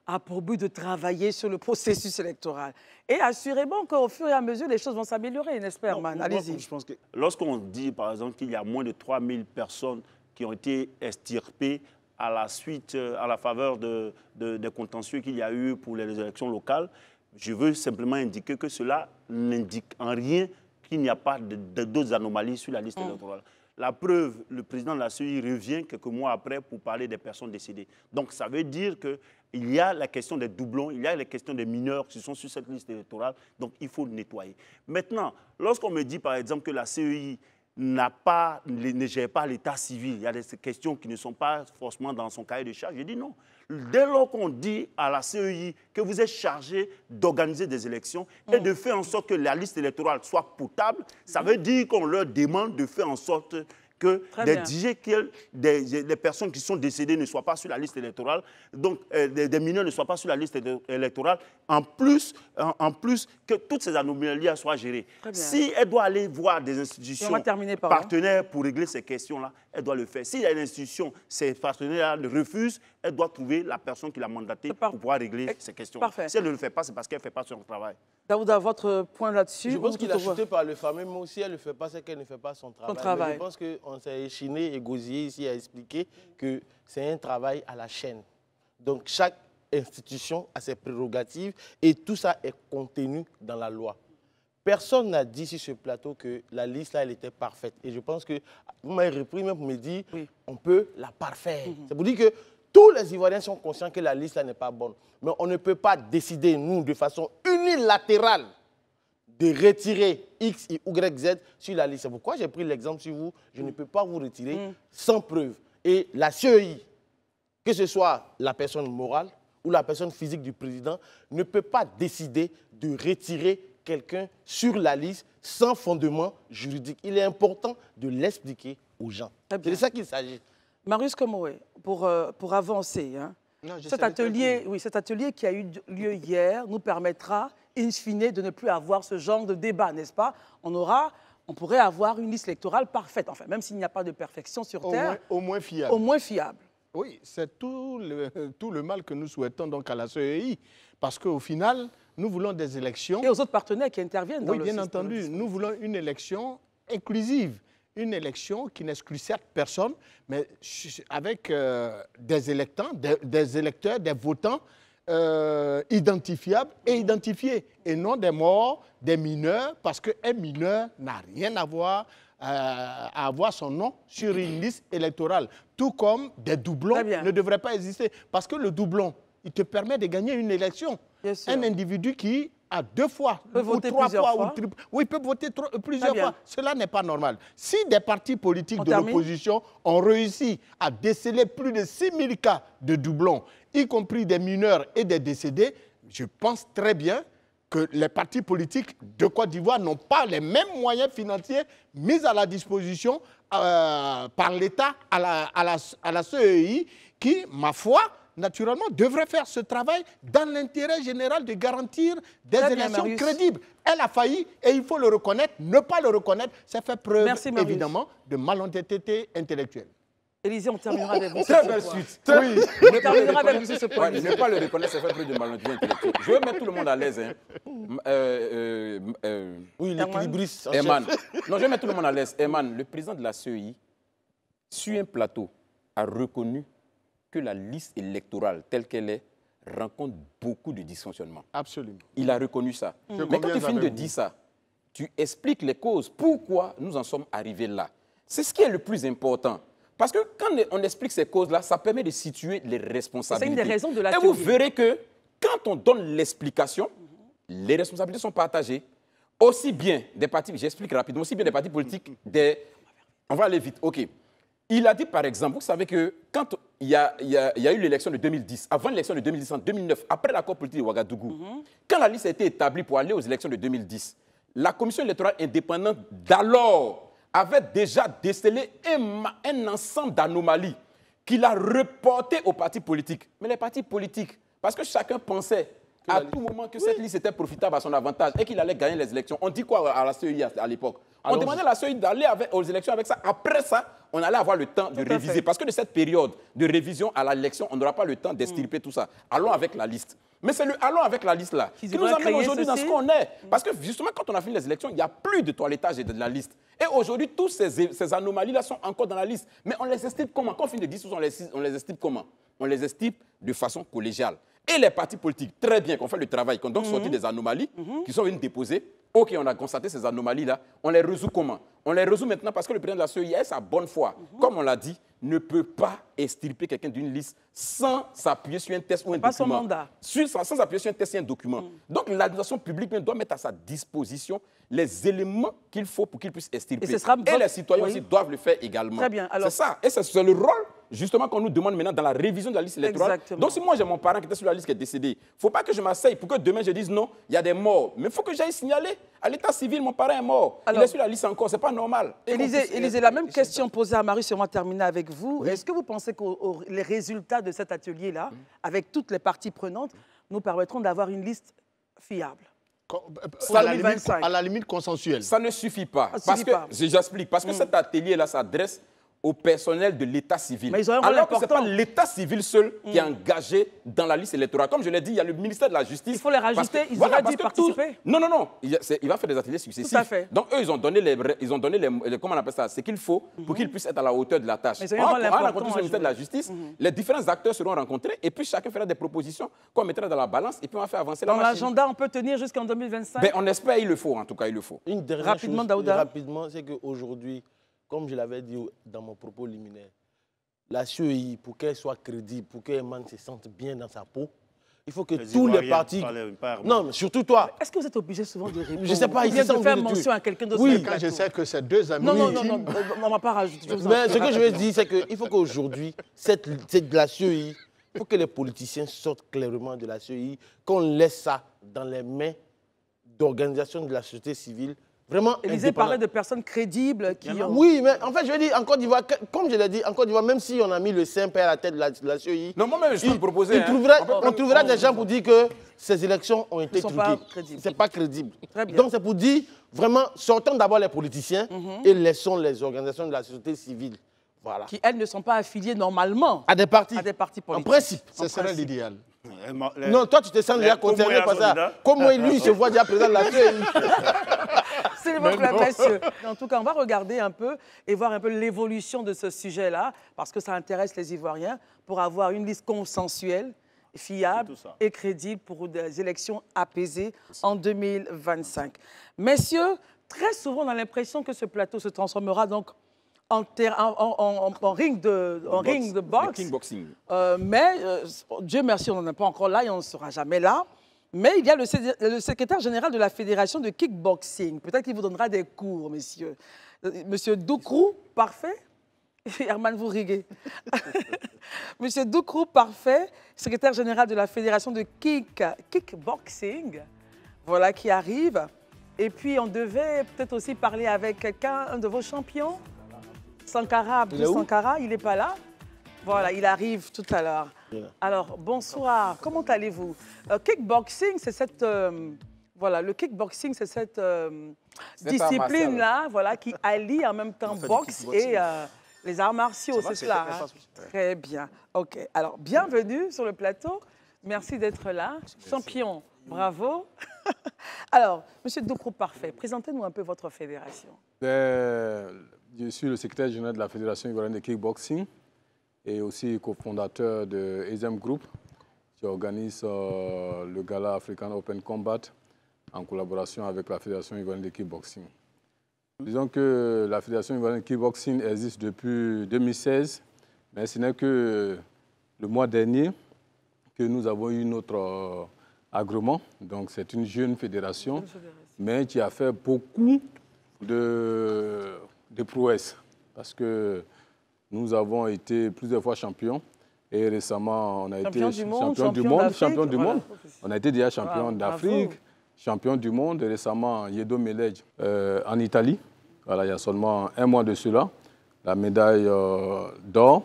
a pour but de travailler sur le processus électoral. Et assurément qu'au fur et à mesure, les choses vont s'améliorer, n'est-ce pas, Herman? Allez-y. Je pense que lorsqu'on dit, par exemple, qu'il y a moins de 3000 personnes qui ont été extirpées à la suite, à la faveur des contentieux qu'il y a eu pour les élections locales, je veux simplement indiquer que cela n'indique en rien qu'il n'y a pas d'autres anomalies sur la liste électorale. La preuve, le président de la CEI revient quelques mois après pour parler des personnes décédées. Donc ça veut dire qu'il y a la question des doublons, il y a la question des mineurs qui sont sur cette liste électorale, donc il faut le nettoyer. Maintenant, lorsqu'on me dit par exemple que la CEI ne gère pas l'état civil, il y a des questions qui ne sont pas forcément dans son cahier de charge, je dis non. Dès lors qu'on dit à la CEI que vous êtes chargé d'organiser des élections et de faire en sorte que la liste électorale soit potable, ça veut dire qu'on leur demande de faire en sorte que des personnes qui sont décédées ne soient pas sur la liste électorale, donc des mineurs ne soient pas sur la liste électorale, en plus que toutes ces anomalies soient gérées. Si elle doit aller voir des institutions partenaires pour régler ces questions-là, elle doit le faire. Si une institution, ces partenaires le refusent, elle doit trouver la personne qui l'a mandatée pour pouvoir régler ces questions. Si elle ne le fait pas, c'est parce qu'elle ne fait pas son travail. Daouda, votre point là-dessus? Je pense qu'il a chuté par le fameux mot, si elle ne fait pas, c'est qu'elle ne fait pas son travail. Mais je pense qu'on s'est échiné et gosillé ici à expliquer que c'est un travail à la chaîne. Donc chaque institution a ses prérogatives et tout ça est contenu dans la loi. Personne n'a dit sur ce plateau que la liste là, elle était parfaite. Et je pense que vous m'avez repris même pour me dire on peut la parfaire. C'est pour dire que tous les Ivoiriens sont conscients que la liste là n'est pas bonne. Mais on ne peut pas décider, nous, de façon unilatérale, de retirer X, Y, Z sur la liste. C'est pourquoi j'ai pris l'exemple sur vous. Je ne peux pas vous retirer sans preuve. Et la CEI, que ce soit la personne morale ou la personne physique du président, ne peut pas décider de retirer quelqu'un sur la liste sans fondement juridique. Il est important de l'expliquer aux gens. C'est de ça qu'il s'agit. Marius Komoré, pour avancer, hein, cet atelier qui a eu lieu hier nous permettra, in fine, de ne plus avoir ce genre de débat, n'est-ce pas? On pourrait avoir une liste électorale parfaite, enfin, même s'il n'y a pas de perfection sur Terre. Au moins fiable. Au moins fiable. Oui, c'est tout le mal que nous souhaitons donc à la CEI, parce qu'au final, nous voulons des élections... Et aux autres partenaires qui interviennent dans le système. Oui, bien entendu. Nous voulons une élection inclusive, une élection qui n'exclut certes personne, mais avec des électeurs, des votants identifiables et identifiés, et non des morts, des mineurs, parce qu'un mineur n'a rien à voir à avoir son nom sur une liste électorale. Tout comme des doublons ne devraient pas exister. Parce que le doublon, il te permet de gagner une élection. Un individu qui a 2 fois, ou 3 fois, il peut voter plusieurs fois. Cela n'est pas normal. Si des partis politiques de l'opposition ont réussi à déceler plus de 6000 cas de doublons, y compris des mineurs et des décédés, je pense très bien que les partis politiques de Côte d'Ivoire n'ont pas les mêmes moyens financiers mis à la disposition par l'État à la CEI qui, ma foi, naturellement, devrait faire ce travail dans l'intérêt général de garantir des élections crédibles. Elle a failli et il faut le reconnaître. Ne pas le reconnaître, ça fait preuve, évidemment, de malhonnêteté intellectuelle. Élisée, on terminera avec vous. Très belle suite. Oui, on terminera avec vous ce point. Ne pas le reconnaître, ça fait preuve de malhonnêteté intellectuelle. Je veux mettre tout le monde à l'aise. Oui, l'équilibriste. Herman. Non, je vais mettre tout le monde à l'aise. Herman, le président de la CEI, sur un plateau, a reconnu que la liste électorale telle qu'elle est rencontre beaucoup de dysfonctionnements. Absolument. Il a reconnu ça. Mais quand tu finis de dire ça, tu expliques les causes. Pourquoi nous en sommes arrivés là? C'est ce qui est le plus important. Parce que quand on explique ces causes-là, ça permet de situer les responsabilités. C'est une des raisons de la Et vous verrez que quand on donne l'explication, les responsabilités sont partagées. Aussi bien des partis, j'explique rapidement, aussi bien des partis politiques, on va aller vite, ok. Il a dit par exemple, vous savez que quand il y a eu l'élection de 2010, avant l'élection de 2010, en 2009, après l'accord politique de Ouagadougou, quand la liste a été établie pour aller aux élections de 2010, la commission électorale indépendante d'alors avait déjà décelé un ensemble d'anomalies qu'il a reportées aux partis politiques. Mais les partis politiques, parce que chacun pensait à tout moment que cette liste était profitable à son avantage et qu'il allait gagner les élections. On dit quoi à la CEI à l'époque? On demandait à la CEI d'aller aux élections avec ça. Après ça, on allait avoir le temps de réviser. Parce que de cette période de révision à l'élection, on n'aura pas le temps d'extirper tout ça. Allons avec la liste. Mais c'est le allons avec la liste là qui nous amène aujourd'hui dans ce qu'on est. Parce que justement, quand on a fini les élections, il n'y a plus de toilettage de la liste. Et aujourd'hui, toutes ces anomalies-là sont encore dans la liste. Mais on les estime comment? Quand on finit de 10 on les estime comment? On les estime de façon collégiale. Et les partis politiques, très bien, qu'on fait le travail, qu'on donc sorti des anomalies qui sont venues déposer. Ok, on a constaté ces anomalies-là. On les résout comment? On les résout maintenant parce que le président de la CEI a sa bonne foi. Comme on l'a dit, ne peut pas extirper quelqu'un d'une liste sans s'appuyer sur un test ou un document. Pas son mandat. Sans s'appuyer sur un test et un document. Donc l'administration publique doit mettre à sa disposition les éléments qu'il faut pour qu'il puisse extirper. Et les citoyens aussi doivent le faire également. Très bien. C'est ça. Et c'est le rôle justement qu'on nous demande maintenant dans la révision de la liste électorale. Exactement. Donc si moi j'ai mon parent qui était sur la liste qui est décédé, il ne faut pas que je m'asseye pour que demain je dise non, il y a des morts. Mais il faut que j'aille signaler à l'état civil, mon parent est mort. Alors, il est sur la liste encore, ce n'est pas normal. Élisée, la même question posée à Marius, et on va terminer avec vous. Est-ce que vous pensez que les résultats de cet atelier-là, avec toutes les parties prenantes, nous permettront d'avoir une liste fiable? À la limite consensuelle. Ça ne suffit pas. J'explique. Parce que cet atelier-là s'adresse au personnel de l'état civil. Mais ils ont un rôle alors que ce n'est important. pas l'état civil seul qui est engagé dans la liste électorale. Comme je l'ai dit, il y a le ministère de la Justice. Il faut les rajouter, ils auraient dû participer. Non. Il va faire des ateliers successifs. Tout à fait. Donc eux, ils ont donné comment on appelle ça, ce qu'il faut pour qu'ils puissent être à la hauteur de la tâche. Mais ils ont un rôle important rencontré sur le ministère de la Justice, les différents acteurs seront rencontrés et puis chacun fera des propositions qu'on mettra dans la balance et puis on va faire avancer la machine. Dans l'agenda, on peut tenir jusqu'en 2025? Ben, on espère, il le faut en tout cas, il le faut. Une dernière Rapidement, chose, Daouda. rapidement, c'est qu'aujourd'hui, comme je l'avais dit dans mon propos liminaire, la CEI, pour qu'elle soit crédible, pour qu'elle se sente bien dans sa peau, il faut que tous les partis... Non, mais surtout toi. Est-ce que vous êtes obligé souvent de répondre? Je ne sais pas, il vient de faire mention à quelqu'un d'autre. Oui, quand je sais que c'est deux amis. Non, on ne va pas rajouter. Mais ce que je veux dire, c'est qu'il faut qu'aujourd'hui, la CEI, il faut que les politiciens sortent clairement de la CEI, qu'on laisse ça dans les mains d'organisations de la société civile. Vraiment Élisée parlait de personnes crédibles qui ont... Oui, mais en fait, je veux dire, en Côte d'Ivoire, comme je l'ai dit, en Côte d'Ivoire, même si on a mis le Saint-Père à la tête de la CEI, non, moi-même, je peux me proposer. On trouvera des gens pour dire que ces élections ont été truquées. Ce n'est pas crédible. Très bien. Donc, c'est pour dire, vraiment, sortons d'abord les politiciens et laissons les organisations de la société civile. Voilà. Qui, elles, ne sont pas affiliées normalement à des partis politiques. En principe. Ce serait l'idéal. Non, toi, tu te sens déjà concerné par ça. Comme moi, lui, je vois déjà président de la CEI. S'il vous plaît, messieurs. En tout cas, on va regarder un peu et voir un peu l'évolution de ce sujet-là, parce que ça intéresse les Ivoiriens, pour avoir une liste consensuelle, fiable et crédible pour des élections apaisées en 2025. Messieurs, très souvent, on a l'impression que ce plateau se transformera donc en ring de boxe. Kickboxing. Mais Dieu merci, on n'en est pas encore là et on ne sera jamais là. Mais il y a le secrétaire général de la Fédération de kickboxing. Peut-être qu'il vous donnera des cours, messieurs. Monsieur Doukrou, parfait. Herman, vous riguez. Monsieur Doukrou, parfait, secrétaire général de la Fédération de kickboxing. Voilà qui arrive. Et puis, on devait peut-être aussi parler avec quelqu'un, un de vos champions. Sankara, Abdou Sankara, il n'est pas là. Voilà, il arrive tout à l'heure. Alors, bonsoir, comment allez-vous? Kickboxing, c'est cette... voilà, le kickboxing, c'est cette discipline-là, voilà, qui allie en même temps boxe et les arts martiaux, c'est cela. Hein? Très bien. OK. Alors, bienvenue sur le plateau. Merci d'être là. Champion, bravo. Alors, Monsieur Doukrou, parfait. Présentez-nous un peu votre fédération. Je suis le secrétaire général de la Fédération ivoirienne de kickboxing et aussi cofondateur de ESM Group, qui organise le gala African Open Combat en collaboration avec la Fédération ivoirienne de kickboxing. Disons que la Fédération ivoirienne de kickboxing existe depuis 2016, mais ce n'est que le mois dernier que nous avons eu notre agrément. Donc c'est une jeune fédération, mais qui a fait beaucoup de prouesses. Parce que nous avons été plusieurs fois champions. Et récemment, on a été champion du monde. On a été déjà champion d'Afrique, champion du monde. Et récemment, Yedo Melej en Italie. Voilà, il y a seulement un mois de cela. La médaille d'or.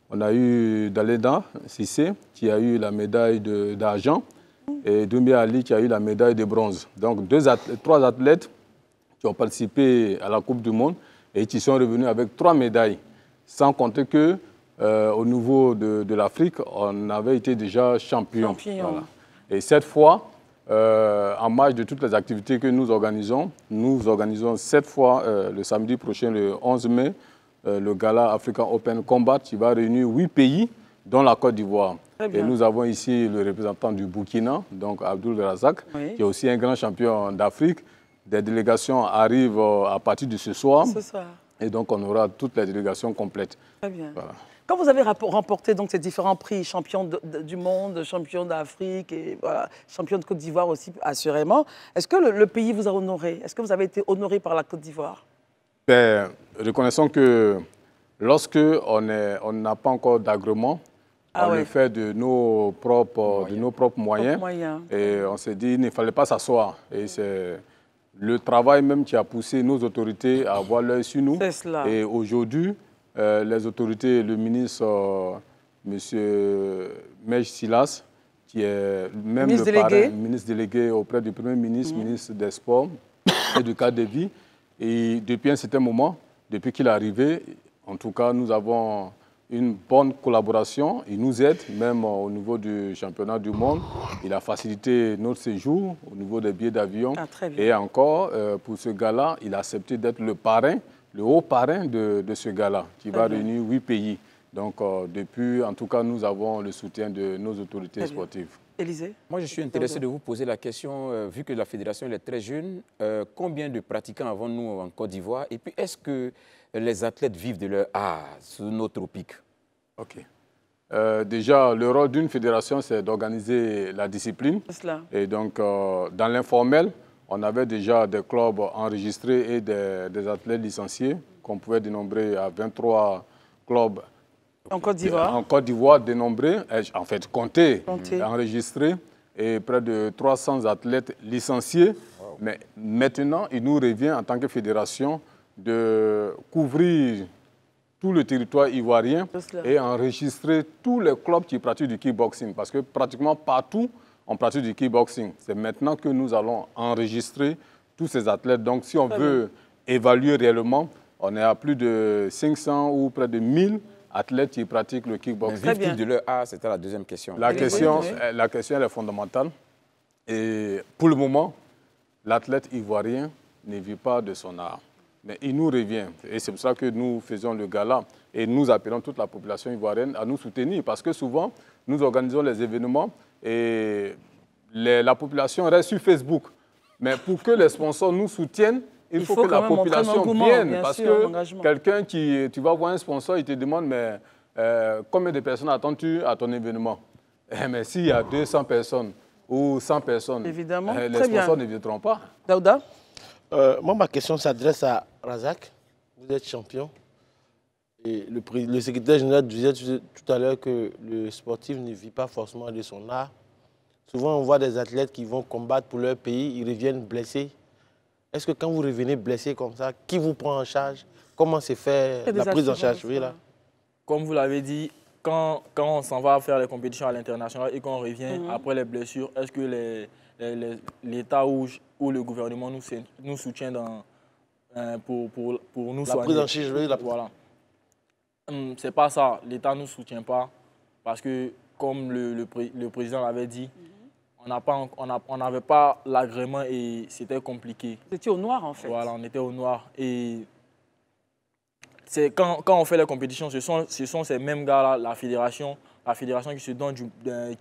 On a eu Daleda Sissé qui a eu la médaille d'argent. Et Doumbia Ali qui a eu la médaille de bronze. Donc 3 athlètes qui ont participé à la Coupe du Monde et qui sont revenus avec 3 médailles. Sans compter que au niveau de l'Afrique, on avait été déjà champion. Voilà. Et cette fois, en marge de toutes les activités que nous organisons 7 fois le samedi prochain, le 11 mai, le Gala African Open Combat qui va réunir 8 pays, dont la Côte d'Ivoire. Et nous avons ici le représentant du Burkina, donc Abdoul Razak, qui est aussi un grand champion d'Afrique. Des délégations arrivent à partir de ce soir. Et donc, on aura toutes les délégations complètes. Très bien. Voilà. Quand vous avez remporté donc, ces différents prix, champion du monde, champion d'Afrique et voilà, champion de Côte d'Ivoire aussi, assurément, est-ce que le pays vous a honoré? Est-ce que vous avez été honoré par la Côte d'Ivoire? Reconnaissons que lorsque on n'a pas encore d'agrément, on le fait de nos propres moyens. Et on s'est dit qu'il ne fallait pas s'asseoir. Et c'est le travail même qui a poussé nos autorités à avoir l'œil sur nous. Et aujourd'hui, les autorités, le ministre M. Mej Silas, qui est même ministre délégué auprès du Premier ministre, ministre des Sports et du cadre de vie. Et depuis un certain moment, depuis qu'il est arrivé, en tout cas, nous avons une bonne collaboration. Il nous aide, même au niveau du championnat du monde. Il a facilité notre séjour au niveau des billets d'avion. Et encore, pour ce gala, il a accepté d'être le parrain, le haut parrain de ce gala, qui va réunir 8 pays. Donc, depuis, en tout cas, nous avons le soutien de nos autorités sportives. Élisée? Moi, je suis intéressé de vous poser la question, vu que la fédération est très jeune, combien de pratiquants avons-nous en Côte d'Ivoire? Et puis, est-ce que les athlètes vivent de leur art sous nos tropiques? OK. Déjà, le rôle d'une fédération, c'est d'organiser la discipline. Et donc, dans l'informel, on avait déjà des clubs enregistrés et des athlètes licenciés, qu'on pouvait dénombrer à 23 clubs en Côte d'Ivoire. En Côte d'Ivoire, dénombrés, en fait, comptés, enregistrés, et près de 300 athlètes licenciés. Wow. Mais maintenant, il nous revient en tant que fédération de couvrir tout le territoire ivoirien et enregistrer tous les clubs qui pratiquent du kickboxing. Parce que pratiquement partout, on pratique du kickboxing. C'est maintenant que nous allons enregistrer tous ces athlètes. Donc, si on veut évaluer réellement, on est à plus de 500 ou près de 1000 athlètes qui pratiquent le kickboxing. Vivent-ils de leur art? C'était la deuxième question. La question elle est fondamentale. Et pour le moment, l'athlète ivoirien ne vit pas de son art. Mais il nous revient. Et c'est pour ça que nous faisons le gala. Et nous appelons toute la population ivoirienne à nous soutenir. Parce que souvent, nous organisons les événements et la population reste sur Facebook. Mais pour que les sponsors nous soutiennent, il faut que la population vienne. Parce que quelqu'un tu vas voir un sponsor, il te demande, mais combien de personnes attends-tu à ton événement? Mais s'il y a 200 personnes ou 100 personnes, évidemment, les sponsors ne viendront pas. Daouda? Moi, ma question s'adresse à Razak. Vous êtes champion. Et le secrétaire général disait tout à l'heure que le sportif ne vit pas forcément de son art. Souvent, on voit des athlètes qui vont combattre pour leur pays, ils reviennent blessés. Est-ce que quand vous revenez blessé comme ça, qui vous prend en charge? Comment se fait la prise en charge? Oui, là. Comme vous l'avez dit, quand on s'en va faire les compétitions à l'international et qu'on revient après les blessures, est-ce que l'État ou le gouvernement nous soutient pour nous soigner? La prise en charge, oui. Voilà. C'est pas ça. L'État ne nous soutient pas parce que, comme le président l'avait dit, on n'avait pas l'agrément et c'était compliqué. Vous étiez au noir, en fait. Voilà, on était au noir. Et quand on fait les compétitions, ce sont ces mêmes gars-là, la fédération qui se donne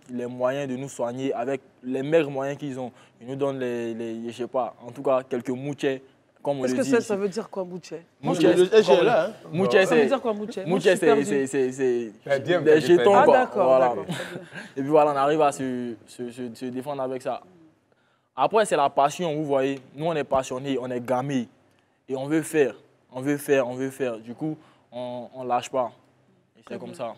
les moyens de nous soigner avec les meilleurs moyens qu'ils ont. Ils nous donnent je sais pas, en tout cas, quelques moutiers comme on Qu'est-ce le que dit. ça veut dire quoi, Mouche? Mouche, là, hein. Ça veut dire quoi, Mouche? c'est bien, des jetons. Ah, quoi. d'accord, Voilà. d'accord. Et puis voilà, on arrive à se défendre avec ça. Après, c'est la passion, vous voyez. Nous, on est passionnés, on est gamés. Et on veut faire, on veut faire, on veut faire. Du coup, on ne lâche pas. Et c'est comme ça.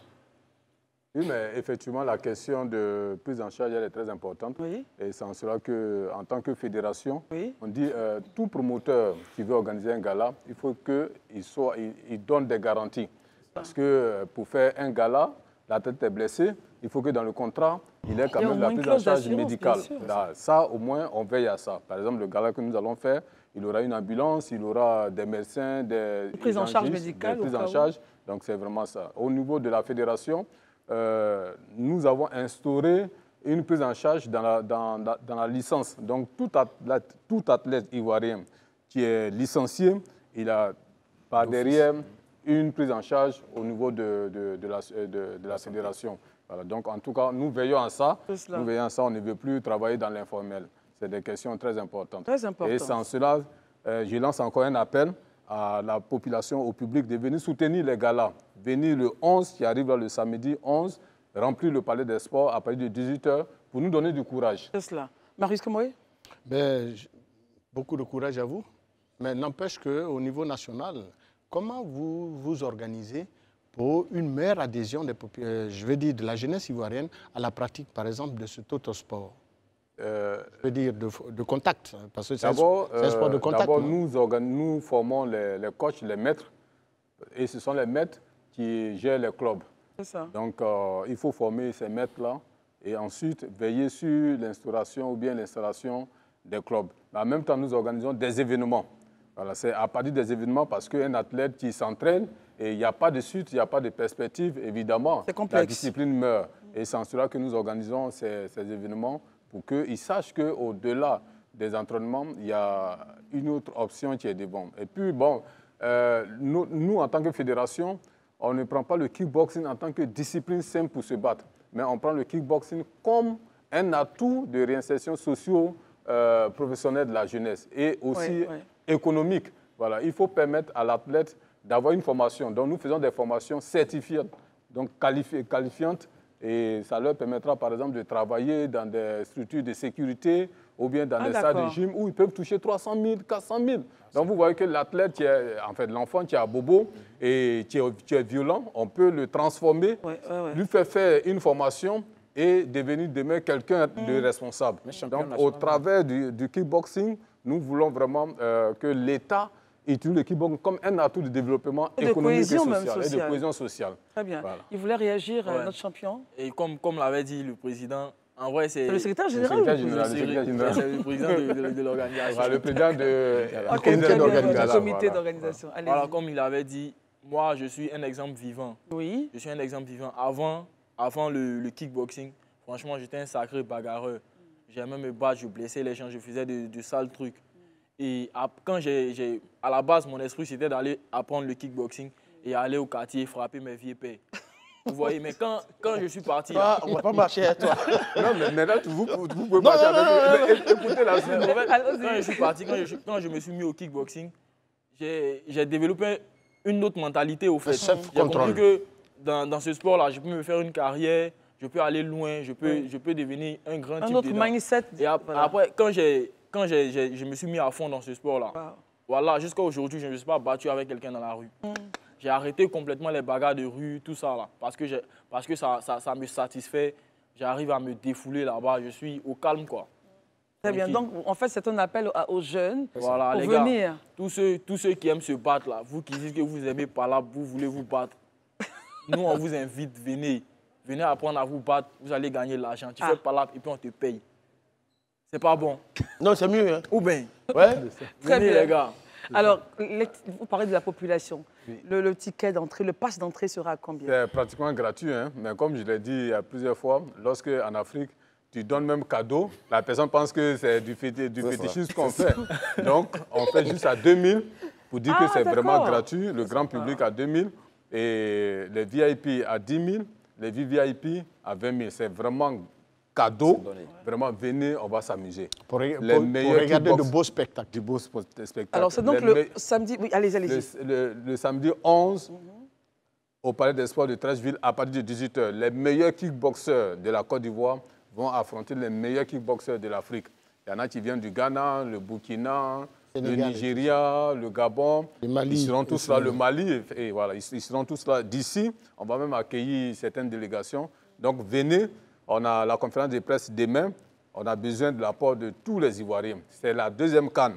Oui, mais effectivement, la question de prise en charge, elle est très importante. Oui. Et c'est en cela qu'en tant que fédération, Oui. on dit tout promoteur qui veut organiser un gala, il faut qu'il donne des garanties. Parce que pour faire un gala, l'athlète est blessé, il faut que dans le contrat, il ait quand même la prise en charge médicale. Là, ça, au moins, on veille à ça. Par exemple, le gala que nous allons faire, il aura une ambulance, il aura des médecins, des prise en charge médicale. Des prises en charge. Donc, c'est vraiment ça. Au niveau de la fédération, nous avons instauré une prise en charge dans la licence. Donc, tout athlète ivoirien qui est licencié, il a par derrière une prise en charge au niveau de la fédération. Voilà. Donc, en tout cas, nous veillons à ça. Nous veillons à ça. On ne veut plus travailler dans l'informel. C'est des questions très importantes. Très importantes. Et sans cela, je lance encore un appel à la population, au public, de venir soutenir les galas. Venir le 11, qui arrive là, le samedi 11, remplir le palais des sports à partir de 18h pour nous donner du courage. C'est cela. Marius Komoé? Beaucoup de courage à vous. Mais n'empêche qu'au niveau national, comment vous vous organisez pour une meilleure adhésion je veux dire, de la jeunesse ivoirienne à la pratique, par exemple, de cet autosport? Je veux dire de contact, parce que c'est un sport de contact. D'abord, nous formons les coachs, les maîtres, et ce sont les maîtres qui gèrent les clubs. C'est ça. Donc, il faut former ces maîtres-là et ensuite veiller sur l'instauration ou bien l'installation des clubs. Mais en même temps, nous organisons des événements. Voilà, c'est à partir des événements parce qu'un athlète qui s'entraîne et il n'y a pas de suite, il n'y a pas de perspective, évidemment, la discipline meurt. Et c'est en cela que nous organisons ces événements pour qu'ils sachent qu'au-delà des entraînements, il y a une autre option qui est devant. Et puis, bon, nous, en tant que fédération, on ne prend pas le kickboxing en tant que discipline simple pour se battre, mais on prend le kickboxing comme un atout de réinsertion socio-professionnelle de la jeunesse et aussi économique. Voilà, il faut permettre à l'athlète d'avoir une formation. Donc, nous faisons des formations certifiantes, donc qualifiantes, et ça leur permettra, par exemple, de travailler dans des structures de sécurité ou bien dans des salles de gym où ils peuvent toucher 300 000, 400 000. Donc, vous voyez que l'athlète, en fait, l'enfant qui est à bobo et qui est violent, on peut le transformer, lui faire une formation et devenir demain quelqu'un de responsable. Donc, au travers du kickboxing, nous voulons vraiment que l'État utilise le kickboxing comme un atout de développement économique et social, et de cohésion sociale. Très bien. Voilà. Il voulait réagir, notre champion. Et comme l'avait dit le président, en vrai, c'est le secrétaire général. C'est le président de l'organisation. Le président du comité d'organisation. Voilà, comme il avait dit, moi, je suis un exemple vivant. Oui. Je suis un exemple vivant. Avant le kickboxing, franchement, j'étais un sacré bagarreur. J'aimais me battre, je blessais les gens, je faisais de sales trucs. Et quand à la base, mon esprit, c'était d'aller apprendre le kickboxing et aller au quartier frapper mes vieux pères. Vous voyez, mais quand je suis parti... on ne va pas marcher avec toi. Non, mais maintenant, vous pouvez marcher avec lui. Écoutez la suite. Quand je suis parti, quand je me suis mis au kickboxing, j'ai développé une autre mentalité, au fait. J'ai compris que dans ce sport-là, je peux me faire une carrière, je peux aller loin, je peux devenir un grand type. Un autre mindset. Et après, quand je me suis mis à fond dans ce sport-là, voilà, jusqu'à aujourd'hui, je ne me suis pas battu avec quelqu'un dans la rue. J'ai arrêté complètement les bagarres de rue, tout ça, là, parce que ça me satisfait. J'arrive à me défouler là-bas, je suis au calme, quoi. Très bien. Donc, en fait, c'est un appel aux jeunes pour les venir. Gars, tous ceux qui aiment se battre, là, vous qui dites que vous aimez pas là, vous voulez vous battre, nous, on vous invite, venez. Venez apprendre à vous battre, vous allez gagner de l'argent. Tu fais pas là et puis on te paye. C'est pas bon. Non, c'est mieux. Hein. Ou bien. Ouais. Très bien, les gars. Alors, vous parlez de la population. Oui. Le ticket d'entrée, le pass d'entrée sera à combien? C'est pratiquement gratuit, hein? Mais comme je l'ai dit plusieurs fois, lorsque en Afrique, tu donnes même cadeau, la personne pense que c'est du fétichisme qu'on fait. Donc, on fait juste à 2000 pour dire que c'est vraiment gratuit. Le grand public à 2000 et les VIP à 10 000, les VVIP à 20 000. C'est vraiment cadeau. Vraiment, venez, on va s'amuser. Pour regarder de beaux spectacles. Du beau spectacle. Alors, c'est donc le samedi... Oui, allez-y. Le samedi 11, au Palais des Sports de Treichville, à partir de 18h, les meilleurs kickboxers de la Côte d'Ivoire vont affronter les meilleurs kickboxers de l'Afrique. Il y en a qui viennent du Ghana, le Burkina, le Nigeria, le Gabon. Le Mali. Ils seront tous là, le Mali. Et voilà, ils seront tous là. D'ici, on va même accueillir certaines délégations. Donc, venez. On a la conférence de presse demain. On a besoin de l'apport de tous les Ivoiriens. C'est la deuxième CAN.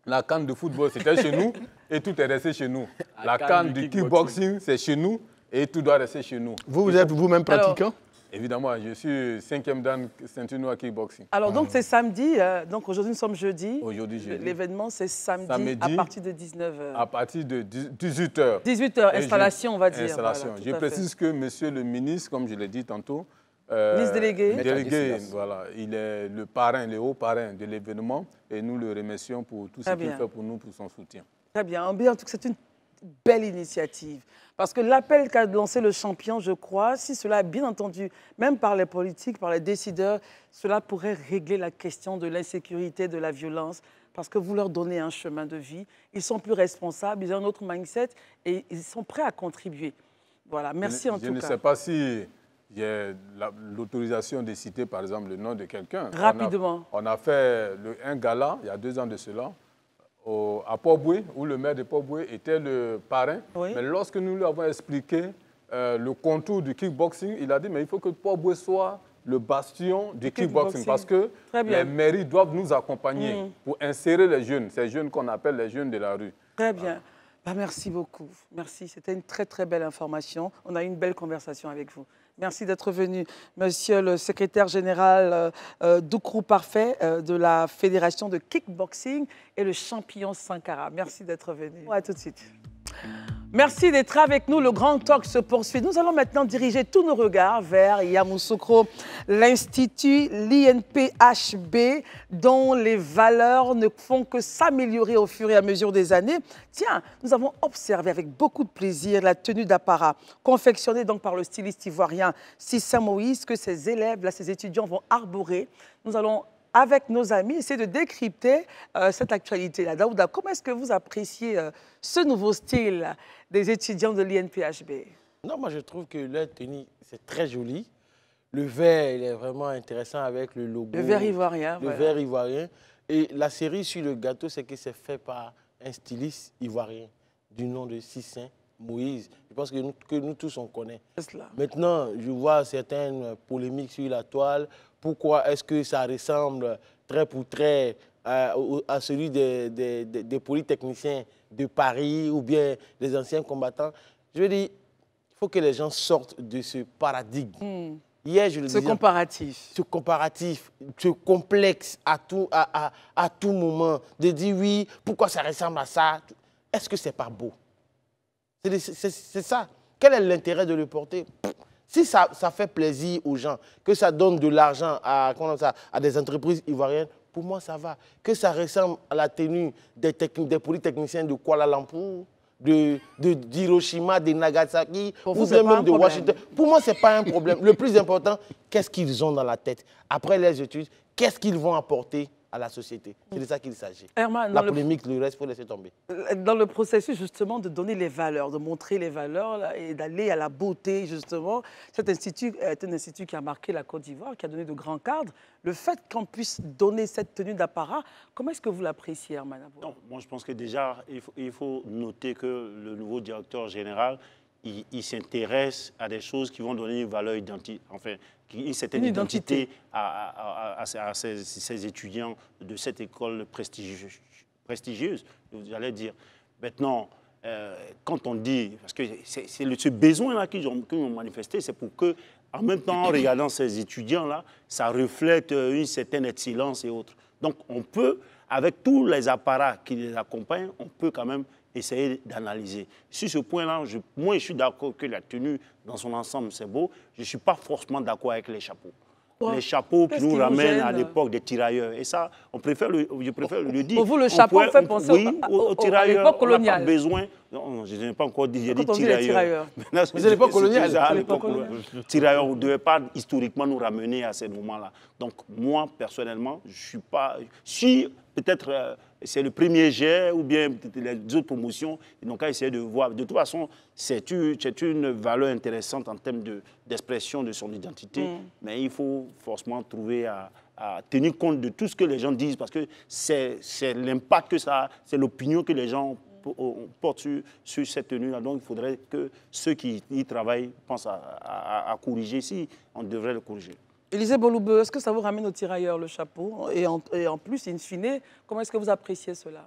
La CAN de football, c'était chez nous et tout est resté chez nous. La CAN du kickboxing, c'est chez nous et tout doit rester chez nous. Vous êtes vous-même pratiquant? Évidemment, je suis 5e dan ceinture noire kickboxing. Alors, donc, c'est samedi. Donc, aujourd'hui, nous sommes jeudi. Aujourd'hui, jeudi. L'événement, c'est samedi à partir de 19h. À partir de 18h. 18h, installation, on va dire. Installation. Voilà, je précise que monsieur le ministre, comme je l'ai dit tantôt, ministre délégué, voilà, il est le parrain, le haut parrain de l'événement et nous le remercions pour tout ce qu'il fait pour nous, pour son soutien. Très bien. En tout cas, c'est une belle initiative. Parce que l'appel qu'a lancé le champion, je crois, si cela est bien entendu, même par les politiques, par les décideurs, cela pourrait régler la question de l'insécurité, de la violence, parce que vous leur donnez un chemin de vie, ils sont plus responsables, ils ont un autre mindset et ils sont prêts à contribuer. Voilà, merci en tout cas. Je ne sais pas si... Il y a l'autorisation de citer, par exemple, le nom de quelqu'un. Rapidement. On a fait un gala, il y a 2 ans de cela, à Port-Boué, où le maire de Port-Boué était le parrain. Oui. Mais lorsque nous lui avons expliqué le contour du kickboxing, il a dit, mais il faut que Port-Boué soit le bastion du kickboxing, parce que les mairies doivent nous accompagner pour insérer les jeunes, ces jeunes qu'on appelle les jeunes de la rue. Très bien. Merci beaucoup. Merci. C'était une très, très belle information. On a eu une belle conversation avec vous. Merci d'être venu, monsieur le secrétaire général Doukrou Parfait de la Fédération de kickboxing et le champion Sankara. Merci d'être venu. À tout de suite. Merci d'être avec nous. Le grand talk se poursuit. Nous allons maintenant diriger tous nos regards vers Yamoussoukro, l'Institut, l'INPHB, dont les valeurs ne font que s'améliorer au fur et à mesure des années. Tiens, nous avons observé avec beaucoup de plaisir la tenue d'apparat, confectionnée donc par le styliste ivoirien Sissa Moïse, que ces élèves, là, ces étudiants vont arborer. Nous allons, avec nos amis, essayer de décrypter cette actualité-là. Daouda, comment est-ce que vous appréciez ce nouveau style des étudiants de l'INPHB? Non, moi je trouve que leur tenue, c'est très joli. Le vert, il est vraiment intéressant avec le logo. Le vert ivoirien. Le vert ivoirien. Et la série sur le gâteau, c'est que c'est fait par un styliste ivoirien du nom de Sissa Moïse. Je pense que nous tous, on connaît. Maintenant, je vois certaines polémiques sur la toile. Pourquoi est-ce que ça ressemble trait pour trait à celui des polytechniciens de Paris ou bien des anciens combattants? Je veux dire, il faut que les gens sortent de ce paradigme. Hier, je le disais, comparatif. Ce comparatif, ce complexe à tout moment, de dire oui, pourquoi ça ressemble à ça? Est-ce que c'est pas beau? C'est ça. Quel est l'intérêt de le porter? Si ça fait plaisir aux gens, que ça donne de l'argent à des entreprises ivoiriennes, pour moi, ça va. Que ça ressemble à la tenue des polytechniciens de Kuala Lumpur, d'Hiroshima, de Nagasaki, ou même de Washington. Pour moi, ce n'est pas un problème. Le plus important, qu'est-ce qu'ils ont dans la tête? Après les études, qu'est-ce qu'ils vont apporter à la société? C'est de ça qu'il s'agit. La polémique, le reste, il faut laisser tomber. Dans le processus, justement, de donner les valeurs, de montrer les valeurs là, et d'aller à la beauté, justement, cet institut est un institut qui a marqué la Côte d'Ivoire, qui a donné de grands cadres. Le fait qu'on puisse donner cette tenue d'apparat, comment est-ce que vous l'appréciez, Herman? Moi, je pense que déjà, il faut noter que le nouveau directeur général, il s'intéresse à des choses qui vont donner une valeur identique, enfin, une certaine identité à ces étudiants de cette école prestigieuse, j'allais dire. Maintenant, quand on dit, parce que c'est ce besoin-là qu'ils ont manifesté, c'est pour que, en même temps, en regardant ces étudiants-là, ça reflète une certaine excellence et autres. Donc, on peut, avec tous les apparats qui les accompagnent, on peut quand même essayer d'analyser. Sur ce point-là, moi, je suis d'accord que la tenue, dans son ensemble, c'est beau. Je ne suis pas forcément d'accord avec les chapeaux. Les chapeaux qui nous ramènent à l'époque des tirailleurs. Et ça, je préfère le dire. Pour vous, le chapeau fait penser aux tirailleurs. On n'a pas besoin Non, je n'ai pas encore dit, j'ai Quand dit on dit les tirailleurs. Mais c'est l'époque coloniale. Tirailleurs, on ne devait pas historiquement nous ramener à ces moments-là. Donc, moi, personnellement, je ne suis pas... Si, peut-être, c'est le premier jet ou bien les autres promotions, ils n'ont qu'à essayer de voir. De toute façon, c'est une valeur intéressante en termes d'expression de son identité, mais il faut forcément trouver à tenir compte de tout ce que les gens disent, parce que c'est l'impact que ça a, c'est l'opinion que les gens portent sur cette tenue-là. Donc, il faudrait que ceux qui y travaillent pensent à corriger, si on devrait le corriger. Élisée Boloubeu, est-ce que ça vous ramène aux tirailleurs le chapeau? Et en plus, in fine, comment est-ce que vous appréciez cela?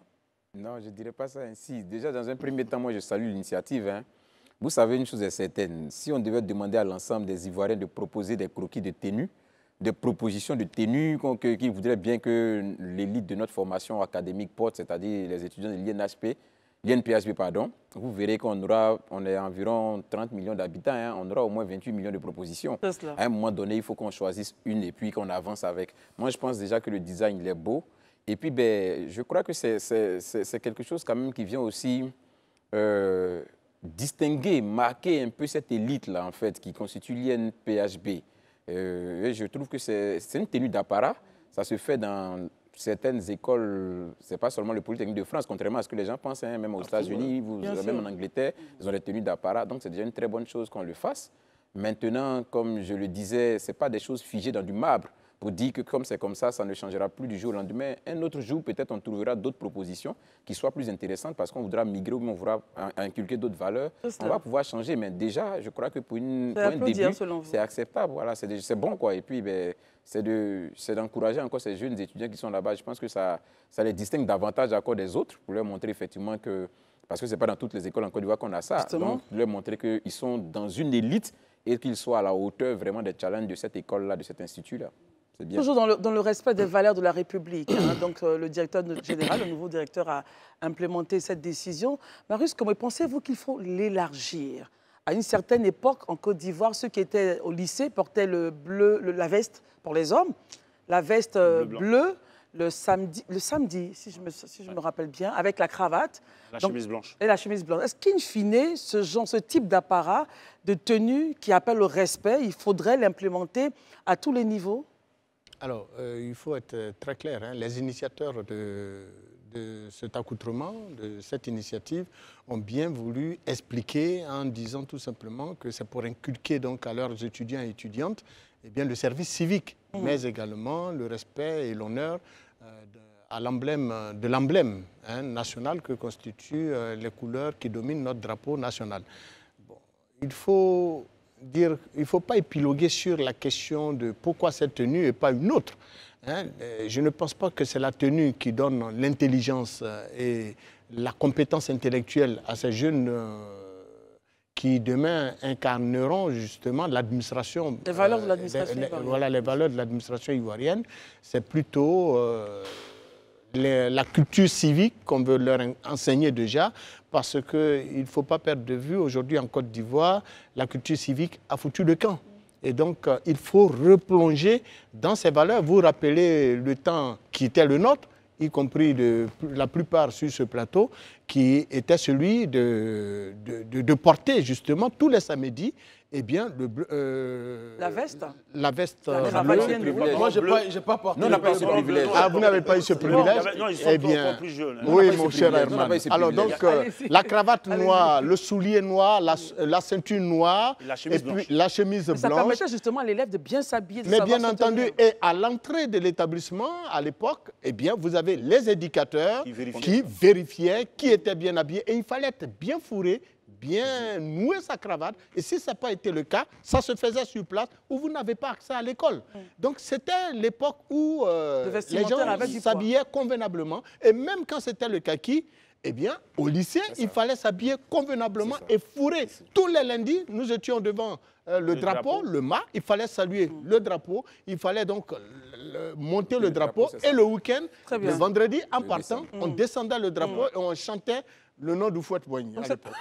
Non, je ne dirais pas ça ainsi. Déjà, dans un premier temps, moi, je salue l'initiative. Hein. Vous savez, une chose est certaine. Si on devait demander à l'ensemble des Ivoiriens de proposer des croquis de tenue, des propositions de tenue qu'ils voudraient bien que l'élite de notre formation académique porte, c'est-à-dire les étudiants de l'INPHB, pardon, vous verrez qu'on est environ 30 millions d'habitants, hein, on aura au moins 28 millions de propositions. À un moment donné, il faut qu'on choisisse une et puis qu'on avance avec. Moi, je pense déjà que le design, il est beau. Et puis, je crois que c'est quelque chose quand même qui vient aussi distinguer, marquer un peu cette élite-là, en fait, qui constitue l'INPHB. Et je trouve que c'est une tenue d'apparat. Ça se fait dans certaines écoles, ce n'est pas seulement le Polytechnique de France, contrairement à ce que les gens pensent, hein, même aux États-Unis, même en Angleterre, ils ont des tenues d'apparat. Donc, c'est déjà une très bonne chose qu'on le fasse. Maintenant, comme je le disais, ce n'est pas des choses figées dans du marbre pour dire que comme c'est comme ça, ça ne changera plus du jour au lendemain. Un autre jour, peut-être, on trouvera d'autres propositions qui soient plus intéressantes parce qu'on voudra migrer ou on voudra inculquer d'autres valeurs. On va pouvoir changer, mais déjà, je crois que pour un début, c'est acceptable. Voilà, c'est bon, quoi. Et puis, c'est d'encourager encore ces jeunes étudiants qui sont là-bas. Je pense que ça les distingue davantage encore des autres pour leur montrer effectivement que, parce que ce n'est pas dans toutes les écoles en Côte d'Ivoire qu'on a ça, donc leur montrer qu'ils sont dans une élite et qu'ils soient à la hauteur vraiment des challenges de cette école-là, de cet institut-là. Toujours dans le respect des valeurs de la République. Hein. Donc, le directeur général, le nouveau directeur, a implémenté cette décision. Marius, comment pensez-vous qu'il faut l'élargir? À une certaine époque, en Côte d'Ivoire, ceux qui étaient au lycée portaient la veste pour les hommes, la veste bleue le samedi, si je me rappelle bien, avec la cravate. La chemise blanche. Et la chemise blanche. Est-ce qu'in fine, ce type d'apparat, de tenue qui appelle au respect, il faudrait l'implémenter à tous les niveaux? Alors, il faut être très clair. Hein. Les initiateurs de cet accoutrement, de cette initiative, ont bien voulu expliquer en disant tout simplement que c'est pour inculquer donc à leurs étudiants et étudiantes le service civique, mais également le respect et l'honneur de l'emblème national que constituent les couleurs qui dominent notre drapeau national. Bon, il faut pas épiloguer sur la question de pourquoi cette tenue et pas une autre. Hein. Je ne pense pas que c'est la tenue qui donne l'intelligence et la compétence intellectuelle à ces jeunes qui demain incarneront justement l'administration. Les valeurs de l'administration ivoirienne. Voilà, les valeurs de l'administration ivoirienne. C'est plutôt la culture civique qu'on veut leur enseigner déjà, parce qu'il ne faut pas perdre de vue, aujourd'hui en Côte d'Ivoire, la culture civique a foutu le camp. Et donc, il faut replonger dans ces valeurs. Vous rappelez le temps qui était le nôtre, y compris la plupart sur ce plateau, qui était celui de porter justement tous les samedis la veste. La veste. Moi, je n'ai pas porté. Non, on n'a pas eu ce privilège. Ah, vous n'avez pas eu ce privilège? Non, ils sont plus jeunes. Oui, mon cher Herman. Alors donc, la cravate noire, le soulier noir, la ceinture noire, et puis la chemise blanche. Ça permettait justement à l'élève de bien s'habiller. Mais bien entendu, et à l'entrée de l'établissement, à l'époque, vous avez les éducateurs qui vérifiaient qui était bien habillé. Et il fallait être bien fourré, bien nouer sa cravate. Et si ça n'a pas été le cas, ça se faisait sur place où vous n'avez pas accès à l'école. Donc c'était l'époque où les gens s'habillaient convenablement. Et même quand c'était le kaki, au lycée, il fallait s'habiller convenablement et fourré. Tous les lundis, nous étions devant le drapeau, le mât. Il fallait saluer le drapeau. Il fallait donc monter le drapeau. Et le week-end, le vendredi, en partant, on descendait le drapeau et on chantait le nom d'Oufouette-Boigny à l'époque.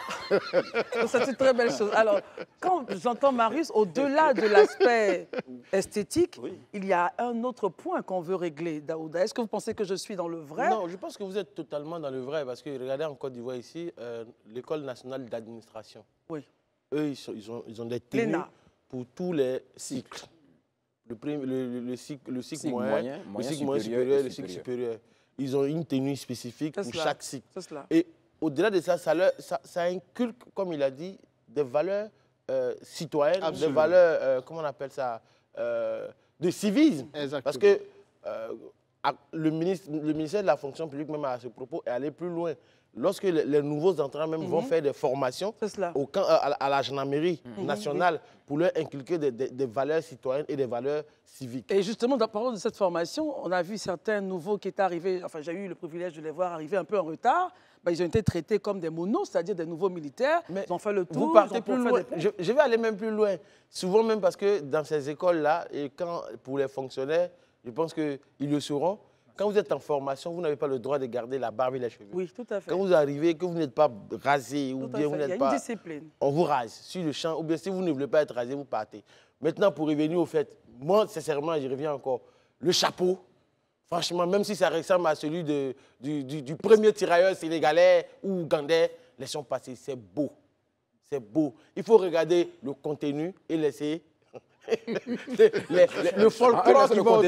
C'est une très belle chose. Alors, quand j'entends Marius, au-delà de l'aspect esthétique, il y a un autre point qu'on veut régler, Daouda. Est-ce que vous pensez que je suis dans le vrai? Non, je pense que vous êtes totalement dans le vrai, parce que regardez en Côte d'Ivoire ici, l'École nationale d'administration. Oui. Eux, ils ont des tenues pour tous les cycles. Le cycle moyen, le cycle moyen supérieur, le cycle supérieur. Ils ont une tenue spécifique pour chaque cycle. Et au-delà de ça, ça inculque, comme il a dit, des valeurs citoyennes, des valeurs, comment on appelle ça, de civisme. Exactement. Parce que le ministère de la fonction publique, même à ce propos, est allé plus loin. Lorsque les nouveaux entrants même vont faire des formations à la gendarmerie nationale pour leur inculquer des valeurs citoyennes et des valeurs civiques. Et justement, dans parlant de cette formation, on a vu certains nouveaux qui étaient arrivés, enfin j'ai eu le privilège de les voir arriver un peu en retard. Ben, ils ont été traités comme des monos, c'est-à-dire des nouveaux militaires. Mais ils ont fait le tour. Vous partez plus loin. Je vais aller même plus loin. Souvent même parce que dans ces écoles-là, et pour les fonctionnaires, je pense qu'ils le sauront, quand vous êtes en formation, vous n'avez pas le droit de garder la barbe et les cheveux. Oui, tout à fait. Quand vous arrivez, que vous n'êtes pas rasé, ou bien vous n'êtes pas... Il y a une discipline. On vous rase sur le champ, ou bien si vous ne voulez pas être rasé, vous partez. Maintenant, pour revenir au fait, moi, sincèrement, j'y reviens encore, le chapeau, franchement, même si ça ressemble à celui du premier tirailleur sénégalais ou ougandais, laissons passer, c'est beau. C'est beau. Il faut regarder le contenu et laisser... le folklore qui va autour.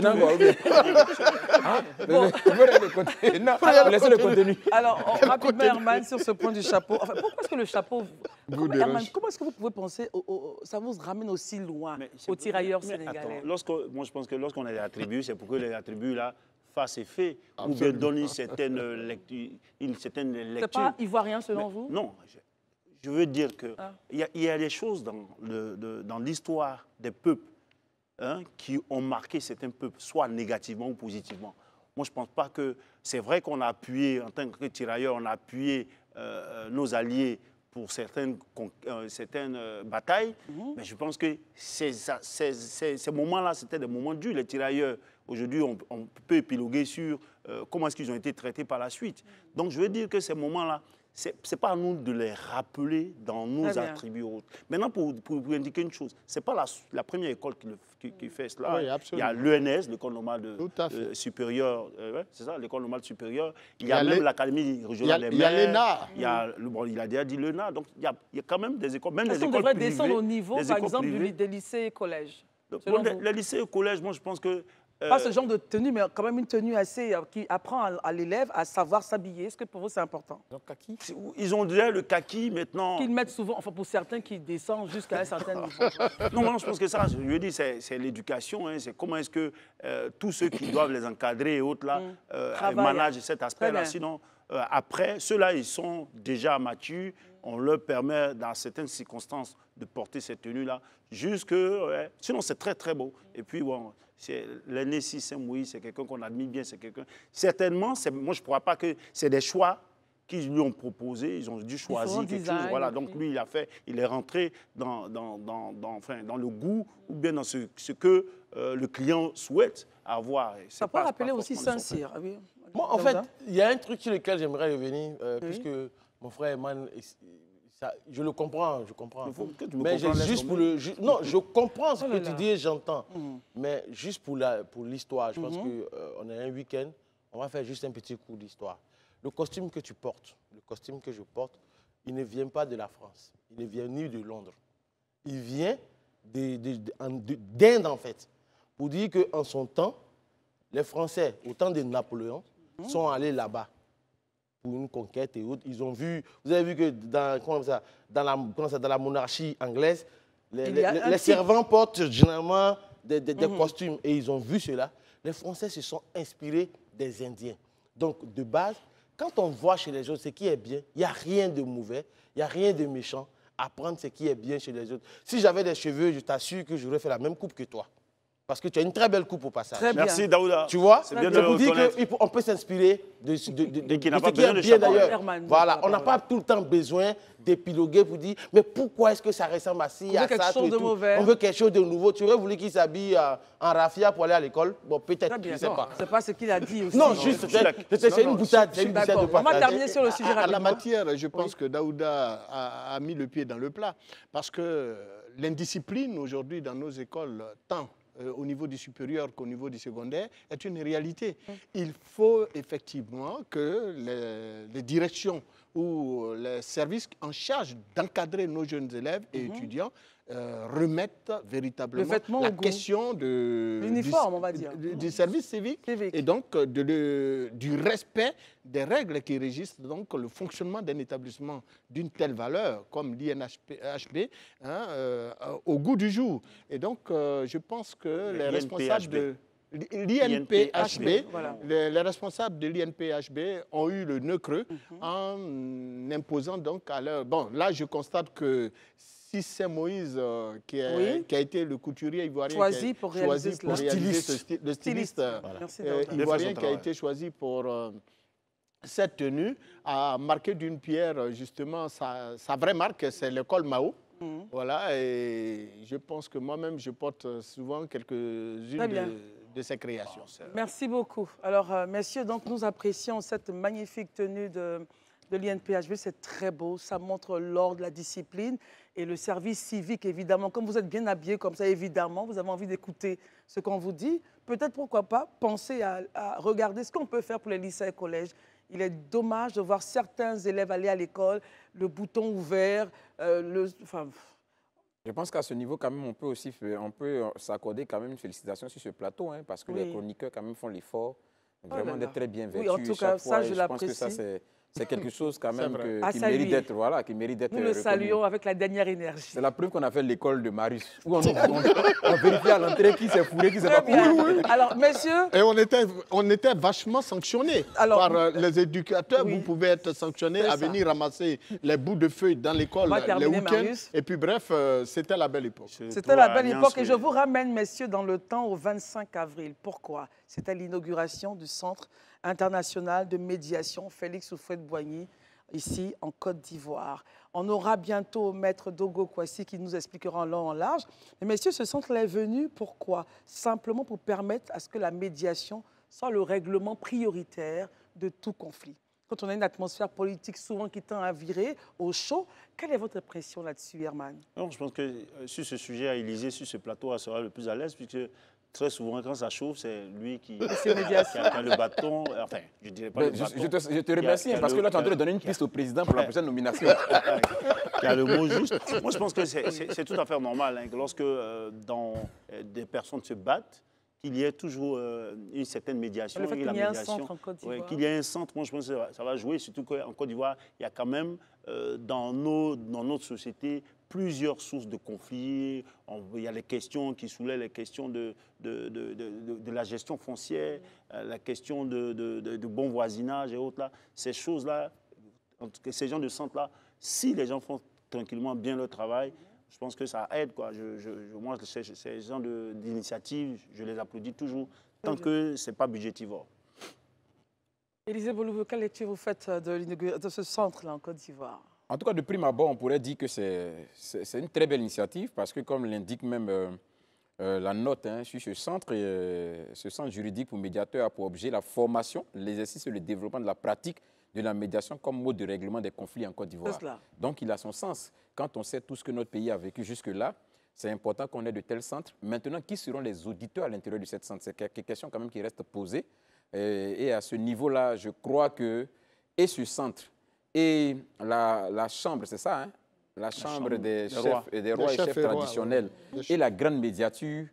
Laissez le contenu. Alors, rapidement, Herman, sur ce point du chapeau. Enfin, pourquoi est-ce que le chapeau... Herman, comment est-ce que vous pouvez penser... ça vous ramène aussi loin, aux tirailleurs sénégalais? Moi, je pense que lorsqu'on a des attributs, c'est pour que les attributs-là fassent effet, ou bien donnent une certaine lecture. C'est pas ivoirien, selon vous? Non. Je veux dire qu'il y a des choses dans l'histoire des peuples qui ont marqué certains peuples, soit négativement ou positivement. Moi, je ne pense pas que... C'est vrai qu'on a appuyé, en tant que tirailleurs, on a appuyé nos alliés pour certaines batailles, mais je pense que ces moments-là, c'était des moments durs. Les tirailleurs, aujourd'hui, on peut épiloguer sur comment est-ce qu'ils ont été traités par la suite. Donc, je veux dire que ces moments-là, ce n'est pas à nous de les rappeler dans nos attributs autres. Maintenant, pour indiquer une chose, ce n'est pas la première école qui fait cela. Oui, il y a l'ENS, l'École normale supérieure, c'est ça, l'École normale supérieure. Il y a même l'Académie régionale des maires. Il y a l'ENA. Il a déjà dit l'ENA. Donc, il y a quand même des écoles, même les écoles devrait privées. descendre au niveau, par exemple, des lycées et collèges. Les lycées et collèges, moi, je pense que... Pas ce genre de tenue, mais quand même une tenue assez qui apprend à l'élève à savoir s'habiller. Est-ce que pour vous, c'est important? Ils ont déjà le kaki maintenant. Qu'ils mettent souvent, enfin pour certains qui descendent jusqu'à un certain niveau. Non, je pense que ça, je veux dire, c'est l'éducation. C'est comment est-ce que tous ceux qui doivent les encadrer et autres là managent cet aspect-là. Sinon, après, ceux-là, ils sont déjà matures. On leur permet, dans certaines circonstances, de porter cette tenue-là. Sinon, c'est très, très beau. Et puis, bon... L'aîné Saint-Moïse, c'est quelqu'un qu'on admire bien, c'est quelqu'un... Certainement, moi, je ne crois pas que c'est des choix qu'ils lui ont proposés, ils ont dû choisir quelque chose. Voilà, donc lui, il est rentré dans le goût ou bien dans ce que le client souhaite avoir. Ça peut rappeler aussi Saint-Cyr. Moi, en fait, il y a un truc sur lequel j'aimerais revenir, puisque mon frère Eman... je le comprends, mais juste pour non, je comprends ce que tu dis et j'entends. Mais juste pour l'histoire, je pense qu'on est un week-end, on va faire juste un petit coup d'histoire. Le costume que tu portes, le costume que je porte, il ne vient pas de la France. Il ne vient ni de Londres. Il vient d'Inde, en fait. Pour dire qu'en son temps, les Français, au temps de Napoléon, sont allés là-bas pour une conquête et autres. Ils ont vu, vous avez vu que dans la monarchie anglaise, les servants portent généralement des costumes et ils ont vu cela. Les Français se sont inspirés des Indiens. Donc, de base, quand on voit chez les autres ce qui est bien, il n'y a rien de mauvais, il n'y a rien de méchant à prendre ce qui est bien chez les autres. Si j'avais des cheveux, je t'assure que j'aurais fait la même coupe que toi. Parce que tu as une très belle coupe au passage. Très bien. Merci Daouda. Tu vois, c'est bien je de le vous dis reconnaître. qu'on peut s'inspirer de ce qui n'a pas ce qui besoin est de bien chapeau. d'ailleurs. Herman, Voilà, on n'a pas tout le temps besoin d'épiloguer pour dire mais pourquoi est-ce que ça ressemble à ci, On veut à quelque ça, chose tout et de tout. mauvais. On veut quelque chose de nouveau. Tu aurais voulu qu'il s'habille en raffia pour aller à l'école? Bon, peut-être, Très bien. je ne sais pas. C'est pas ce qu'il a dit aussi. Non, juste, c'est une boutade. C'est une boutade de D'accord. On va passage. terminer sur le sujet À la rapidement. matière, je pense que Daouda a mis le pied dans le plat. Parce que l'indiscipline aujourd'hui dans nos écoles, tant au niveau du supérieur qu'au niveau du secondaire, est une réalité. Il faut effectivement que les directions ou les services en charge d'encadrer nos jeunes élèves et étudiants remettent véritablement la question de l'uniforme, on va dire, du service civique et donc du respect des règles qui régissent donc le fonctionnement d'un établissement d'une telle valeur comme l'INHB au goût du jour. Et donc, je pense que les responsables de l'INPHB, voilà. les responsables de l'INPHB ont eu le nœud creux en imposant donc à leur... Bon, là, je constate que si c'est Moïse qui a été le couturier ivoirien choisi pour réaliser le styliste ivoirien qui a été choisi pour cette tenue, a marqué d'une pierre justement sa vraie marque, c'est l'école Mao. Voilà, et je pense que moi-même, je porte souvent quelques-unes de ces créations. Merci beaucoup. Alors, messieurs, donc, nous apprécions cette magnifique tenue de l'INPHB. C'est très beau, ça montre l'ordre, la discipline et le service civique, évidemment. Comme vous êtes bien habillés comme ça, évidemment, vous avez envie d'écouter ce qu'on vous dit. Peut-être, pourquoi pas, penser à regarder ce qu'on peut faire pour les lycées et collèges. Il est dommage de voir certains élèves aller à l'école, le bouton ouvert, Je pense qu'à ce niveau, quand même, on peut s'accorder quand même une félicitation sur ce plateau, hein, parce que les chroniqueurs, quand même, font l'effort vraiment d'être très bien vêtus. Oui, en tout cas, ça, je l'apprécie. Je pense que ça, c'est quelque chose quand même qui mérite d'être reconnu. Nous le saluons avec la dernière énergie. C'est la preuve qu'on a fait l'école de Marius, où on vérifie à l'entrée qui s'est fourré, qui s'est pas fourré. Alors, messieurs... Et on était vachement sanctionnés par les éducateurs. Vous pouvez être sanctionnés à venir ramasser les bouts de feuilles dans l'école les week-ends. Et puis bref, c'était la belle époque. C'était la belle époque. Et je vous ramène, messieurs, dans le temps au 25 avril. Pourquoi? C'était l'inauguration du Centre international de médiation Félix Houphouët-Boigny, ici en Côte d'Ivoire. On aura bientôt Maître Dogo Kwasi qui nous expliquera en long en large. Mais messieurs, ce centre-là est venu pourquoi? Simplement pour permettre à ce que la médiation soit le règlement prioritaire de tout conflit. Quand on a une atmosphère politique souvent qui tend à virer au chaud, quelle est votre impression là-dessus, Herman? Non, je pense que sur ce sujet, à Élysée, sur ce plateau, sera le plus à l'aise, puisque très souvent, quand ça chauffe, c'est lui qui a le bâton. Enfin, je dirais pas le bâton. Je te remercie, parce que là, tu es en train de donner une piste au président pour la prochaine nomination. Qui a le mot juste. Moi, je pense que c'est tout à fait normal, hein, que lorsque des personnes se battent, qu'il y ait toujours une certaine médiation. Le fait qu'il y ait un centre en Côte d'Ivoire. Qu'il y ait un centre, moi, je pense que ça va jouer, surtout qu'en Côte d'Ivoire, il y a quand même, dans notre société, plusieurs sources de conflits. Il y a les questions qui soulèvent les questions de la gestion foncière, la question de bon voisinage et autres. Là. Ces choses-là, ces genres de centres-là, si les gens font tranquillement bien leur travail, je pense que ça aide. Quoi. Moi, ces genres d'initiatives, je les applaudis toujours, tant que ce n'est pas budgétivore. Élisée Boulou, quelle lecture vous faites de ce centre-là en Côte d'Ivoire? En tout cas, de prime abord, on pourrait dire que c'est une très belle initiative parce que, comme l'indique même la note sur ce centre juridique pour médiateurs a pour objet la formation, l'exercice et le développement de la pratique de la médiation comme mode de règlement des conflits en Côte d'Ivoire. Donc, il a son sens. Quand on sait tout ce que notre pays a vécu jusque-là, c'est important qu'on ait de tels centres. Maintenant, qui seront les auditeurs à l'intérieur de cette centre? C'est quelque question quand même qui reste posée. Et à ce niveau-là, je crois que ce centre et la chambre, c'est ça, hein? La chambre des chefs et des rois et chefs traditionnels et la grande médiature,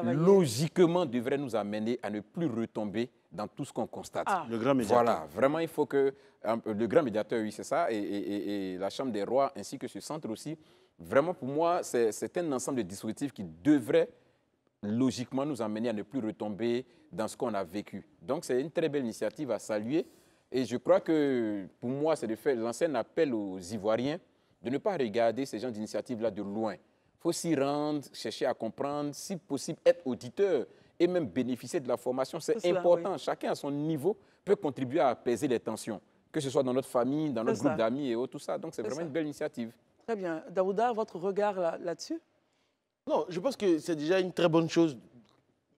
logiquement, devrait nous amener à ne plus retomber dans tout ce qu'on constate. Le grand médiateur. Voilà, vraiment, il faut que le grand médiateur, oui, c'est ça, et la chambre des rois ainsi que ce centre aussi, vraiment, pour moi, c'est un ensemble de dispositifs qui devrait logiquement nous amener à ne plus retomber dans ce qu'on a vécu. Donc, c'est une très belle initiative à saluer. Et je crois que, pour moi, c'est de faire lancer un appel aux Ivoiriens de ne pas regarder ces genres d'initiatives-là de loin. Il faut s'y rendre, chercher à comprendre, si possible, être auditeur et même bénéficier de la formation. C'est important. Oui. Chacun à son niveau peut contribuer à apaiser les tensions, que ce soit dans notre famille, dans notre groupe d'amis et autres, tout ça. Donc, c'est vraiment une belle initiative. Très bien. Daouda, votre regard là-dessus? Non, je pense que c'est déjà une très bonne chose.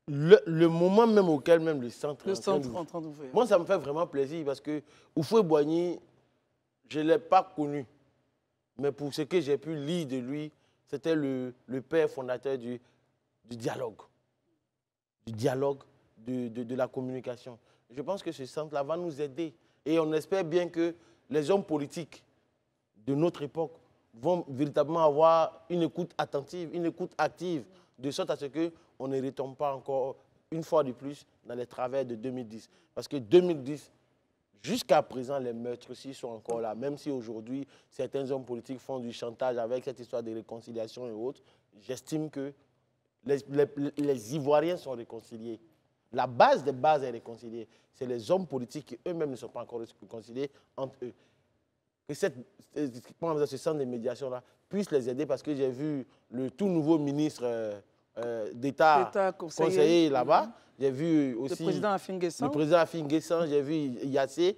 Le moment même auquel même le centre est en train d'ouvrir. Moi, ça me fait vraiment plaisir parce que Houphouët-Boigny, je ne l'ai pas connu. Mais pour ce que j'ai pu lire de lui, c'était le père fondateur du dialogue. Du dialogue, de la communication. Je pense que ce centre-là va nous aider. Et on espère bien que les hommes politiques de notre époque vont véritablement avoir une écoute attentive, une écoute active, de sorte à ce qu'on ne retombe pas encore une fois de plus dans les travers de 2010. Parce que 2010, jusqu'à présent, les meurtres-ci sont encore là. Même si aujourd'hui, certains hommes politiques font du chantage avec cette histoire de réconciliation et autres, j'estime que les Ivoiriens sont réconciliés. La base des bases est réconciliée. C'est les hommes politiques qui eux-mêmes ne sont pas encore réconciliés entre eux. Que ce centre de médiation-là puisse les aider parce que j'ai vu le tout nouveau ministre d'État conseiller là-bas. J'ai vu aussi le président Afin Guessan, j'ai vu Yassé,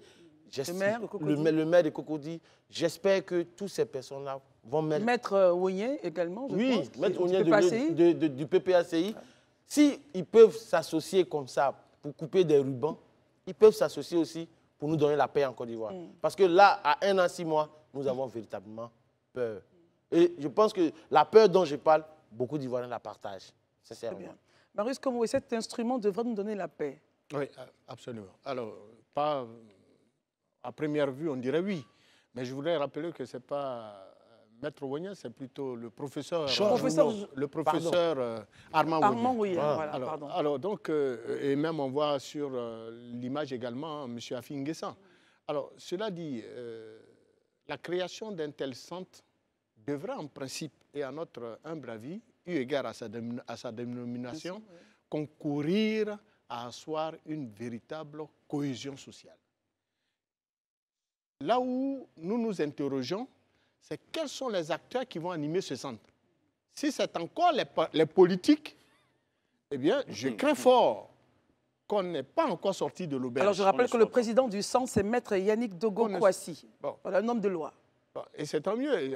le maire de Cocody. J'espère que toutes ces personnes-là vont mettre... Maître Ouigné également, je pense. Oui, Maître Ouigné du PPACI. S'ils peuvent s'associer comme ça pour couper des rubans, ils peuvent s'associer aussi pour nous donner la paix en Côte d'Ivoire. Parce que là, à 1 an, 6 mois, nous avons véritablement peur. Et je pense que la peur dont je parle, beaucoup d'Ivoiriens la partagent, sincèrement. Marius Komoué, cet instrument devrait nous donner la paix. Oui, absolument. Alors, pas à première vue, on dirait oui. Mais je voudrais rappeler que ce n'est pas Maître Ouigné, c'est plutôt le professeur Armand Ouigné. Alors, donc, et même on voit sur l'image également M. Afin Guessan. Alors, cela dit, la création d'un tel centre devrait en principe, et à notre humble avis, eu égard à sa dénomination, concourir à asseoir une véritable cohésion sociale. Là où nous nous interrogeons, c'est quels sont les acteurs qui vont animer ce centre. Si c'est encore les politiques, eh bien, je crains fort qu'on n'ait pas encore sorti de l'auberge. Alors, je rappelle que le président du centre, c'est Maître Yannick Dogo Kouassi, un homme de loi. Et c'est tant mieux.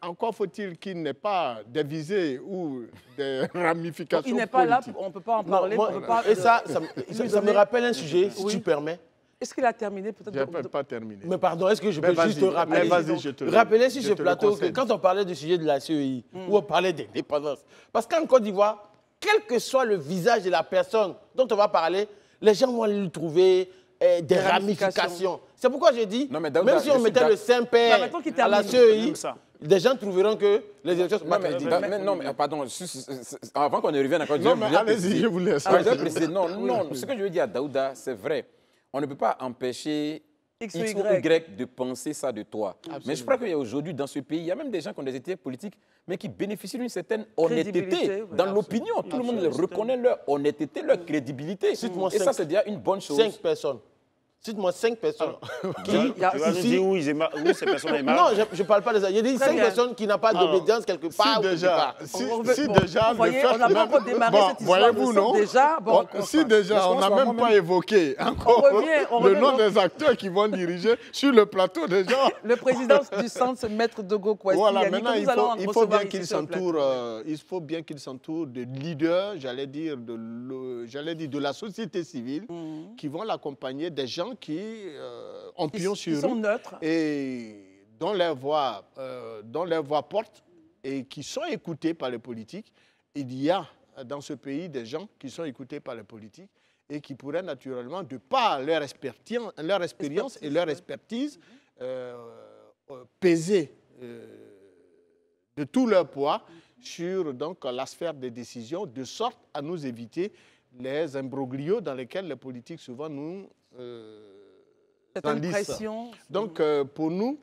Encore faut-il qu'il n'ait pas des visées ou des ramifications politiques. Il n'est pas là, on ne peut pas en parler. Et ça me rappelle un sujet, si tu permets. Est-ce qu'il a terminé peut-être? Je ne peux pas terminer. Mais pardon, est-ce que je peux juste te rappeler sur ce plateau que quand on parlait du sujet de la CEI, où on parlait d'indépendance, parce qu'en Côte d'Ivoire, quel que soit le visage de la personne dont on va parler, les gens vont lui trouver des ramifications. C'est pourquoi j'ai dit, même si on mettait le Saint-Père à la CEI, des gens trouveront que les élections sont pas crédibles. Non, mais pardon, avant qu'on ne revienne encore... Non, mais allez-y, je vous laisse. Non, ce que je veux dire à Daouda, c'est vrai. On ne peut pas empêcher X ou Y de penser ça de toi. Absolument. Mais je crois qu'aujourd'hui, dans ce pays, il y a même des gens qui ont des idées politiques, mais qui bénéficient d'une certaine honnêteté dans l'opinion. Tout le monde reconnaît leur honnêteté, leur crédibilité. Et ça, c'est déjà une bonne chose. 5 personnes. Cite-moi 5 personnes. Tu vas nous dire où ces personnes sont Non, je ne parle pas de ça. Il y a dit 5 personnes qui n'ont pas d'obédience quelque part. Si déjà, on n'a pas encore démarré cette histoire. Voyez-vous, non? Si déjà, on n'a même pas évoqué encore le nom des acteurs qui vont diriger sur le plateau déjà. Le président du centre, c'est Maître Dogo Kouassi. Voilà, maintenant, il faut bien qu'il s'entoure de leaders, j'allais dire de la société civile, qui vont l'accompagner, des gens qui ont pion sur eux. Sont neutres. Et dont les voix portent et qui sont écoutés par les politiques. Il y a dans ce pays des gens qui sont écoutés par les politiques et qui pourraient naturellement, de par leur expérience et leur expertise, peser de tout leur poids sur donc, la sphère des décisions, de sorte à nous éviter les imbroglios dans lesquels les politiques souvent nous enlissent. Donc pour nous,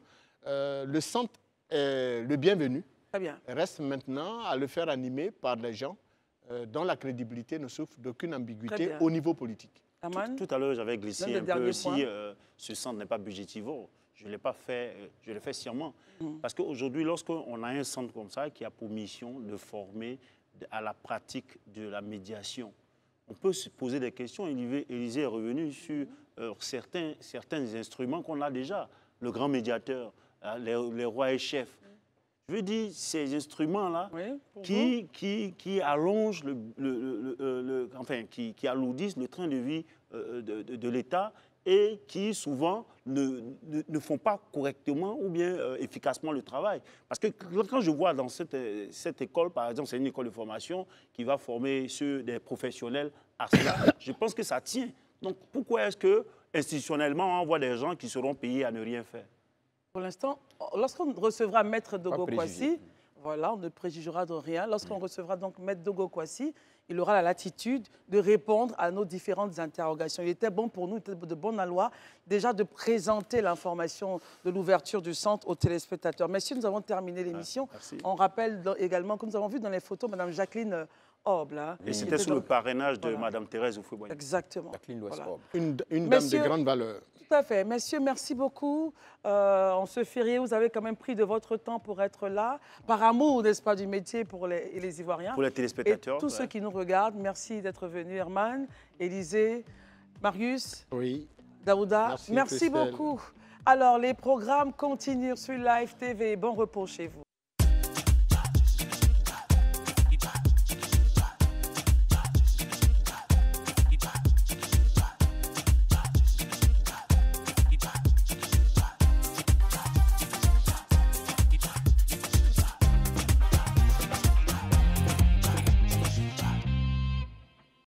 le centre est le bienvenu. Très bien. Reste maintenant à le faire animer par des gens dont la crédibilité ne souffre d'aucune ambiguïté au niveau politique. Tout à l'heure, j'avais glissé un peu si ce centre n'est pas budgétivore. je l'ai pas fait, je l'ai fait sciemment. Parce qu'aujourd'hui, lorsqu'on a un centre comme ça qui a pour mission de former à la pratique de la médiation, on peut se poser des questions. Élysée est revenu sur certains instruments qu'on a déjà. Le grand médiateur, les rois et chefs. Je veux dire, ces instruments-là qui allongent, qui alourdissent le train de vie de l'État et qui souvent ne font pas correctement ou bien efficacement le travail. Parce que quand je vois dans cette école, par exemple, c'est une école de formation qui va former des professionnels à cela, je pense que ça tient. Donc pourquoi est-ce que institutionnellement, on voit des gens qui seront payés à ne rien faire? Pour l'instant, lorsqu'on recevra Maître Dogo Kwasi, voilà, on ne préjugera de rien. Lorsqu'on recevra donc Maître Dogo Kwasi, il aura la latitude de répondre à nos différentes interrogations. Il était bon pour nous, il était de bonne loi, déjà de présenter l'information de l'ouverture du centre aux téléspectateurs. Messieurs, nous avons terminé l'émission. On rappelle également, comme nous avons vu dans les photos, Mme Jacqueline Orbe. Et c'était sous le parrainage de Mme Thérèse Houphouët-Boigny. Exactement. Jacqueline Louès Orbe. Une dame de grande valeur. Tout à fait. Messieurs, merci beaucoup. En ce férié, vous avez quand même pris de votre temps pour être là, par amour, n'est-ce pas, du métier pour les Ivoiriens. Pour les téléspectateurs. Et tous ceux qui nous regardent, merci d'être venus, Herman, Élisée, Marius, Daouda. Merci beaucoup. Alors, les programmes continuent sur Live TV. Bon repos chez vous.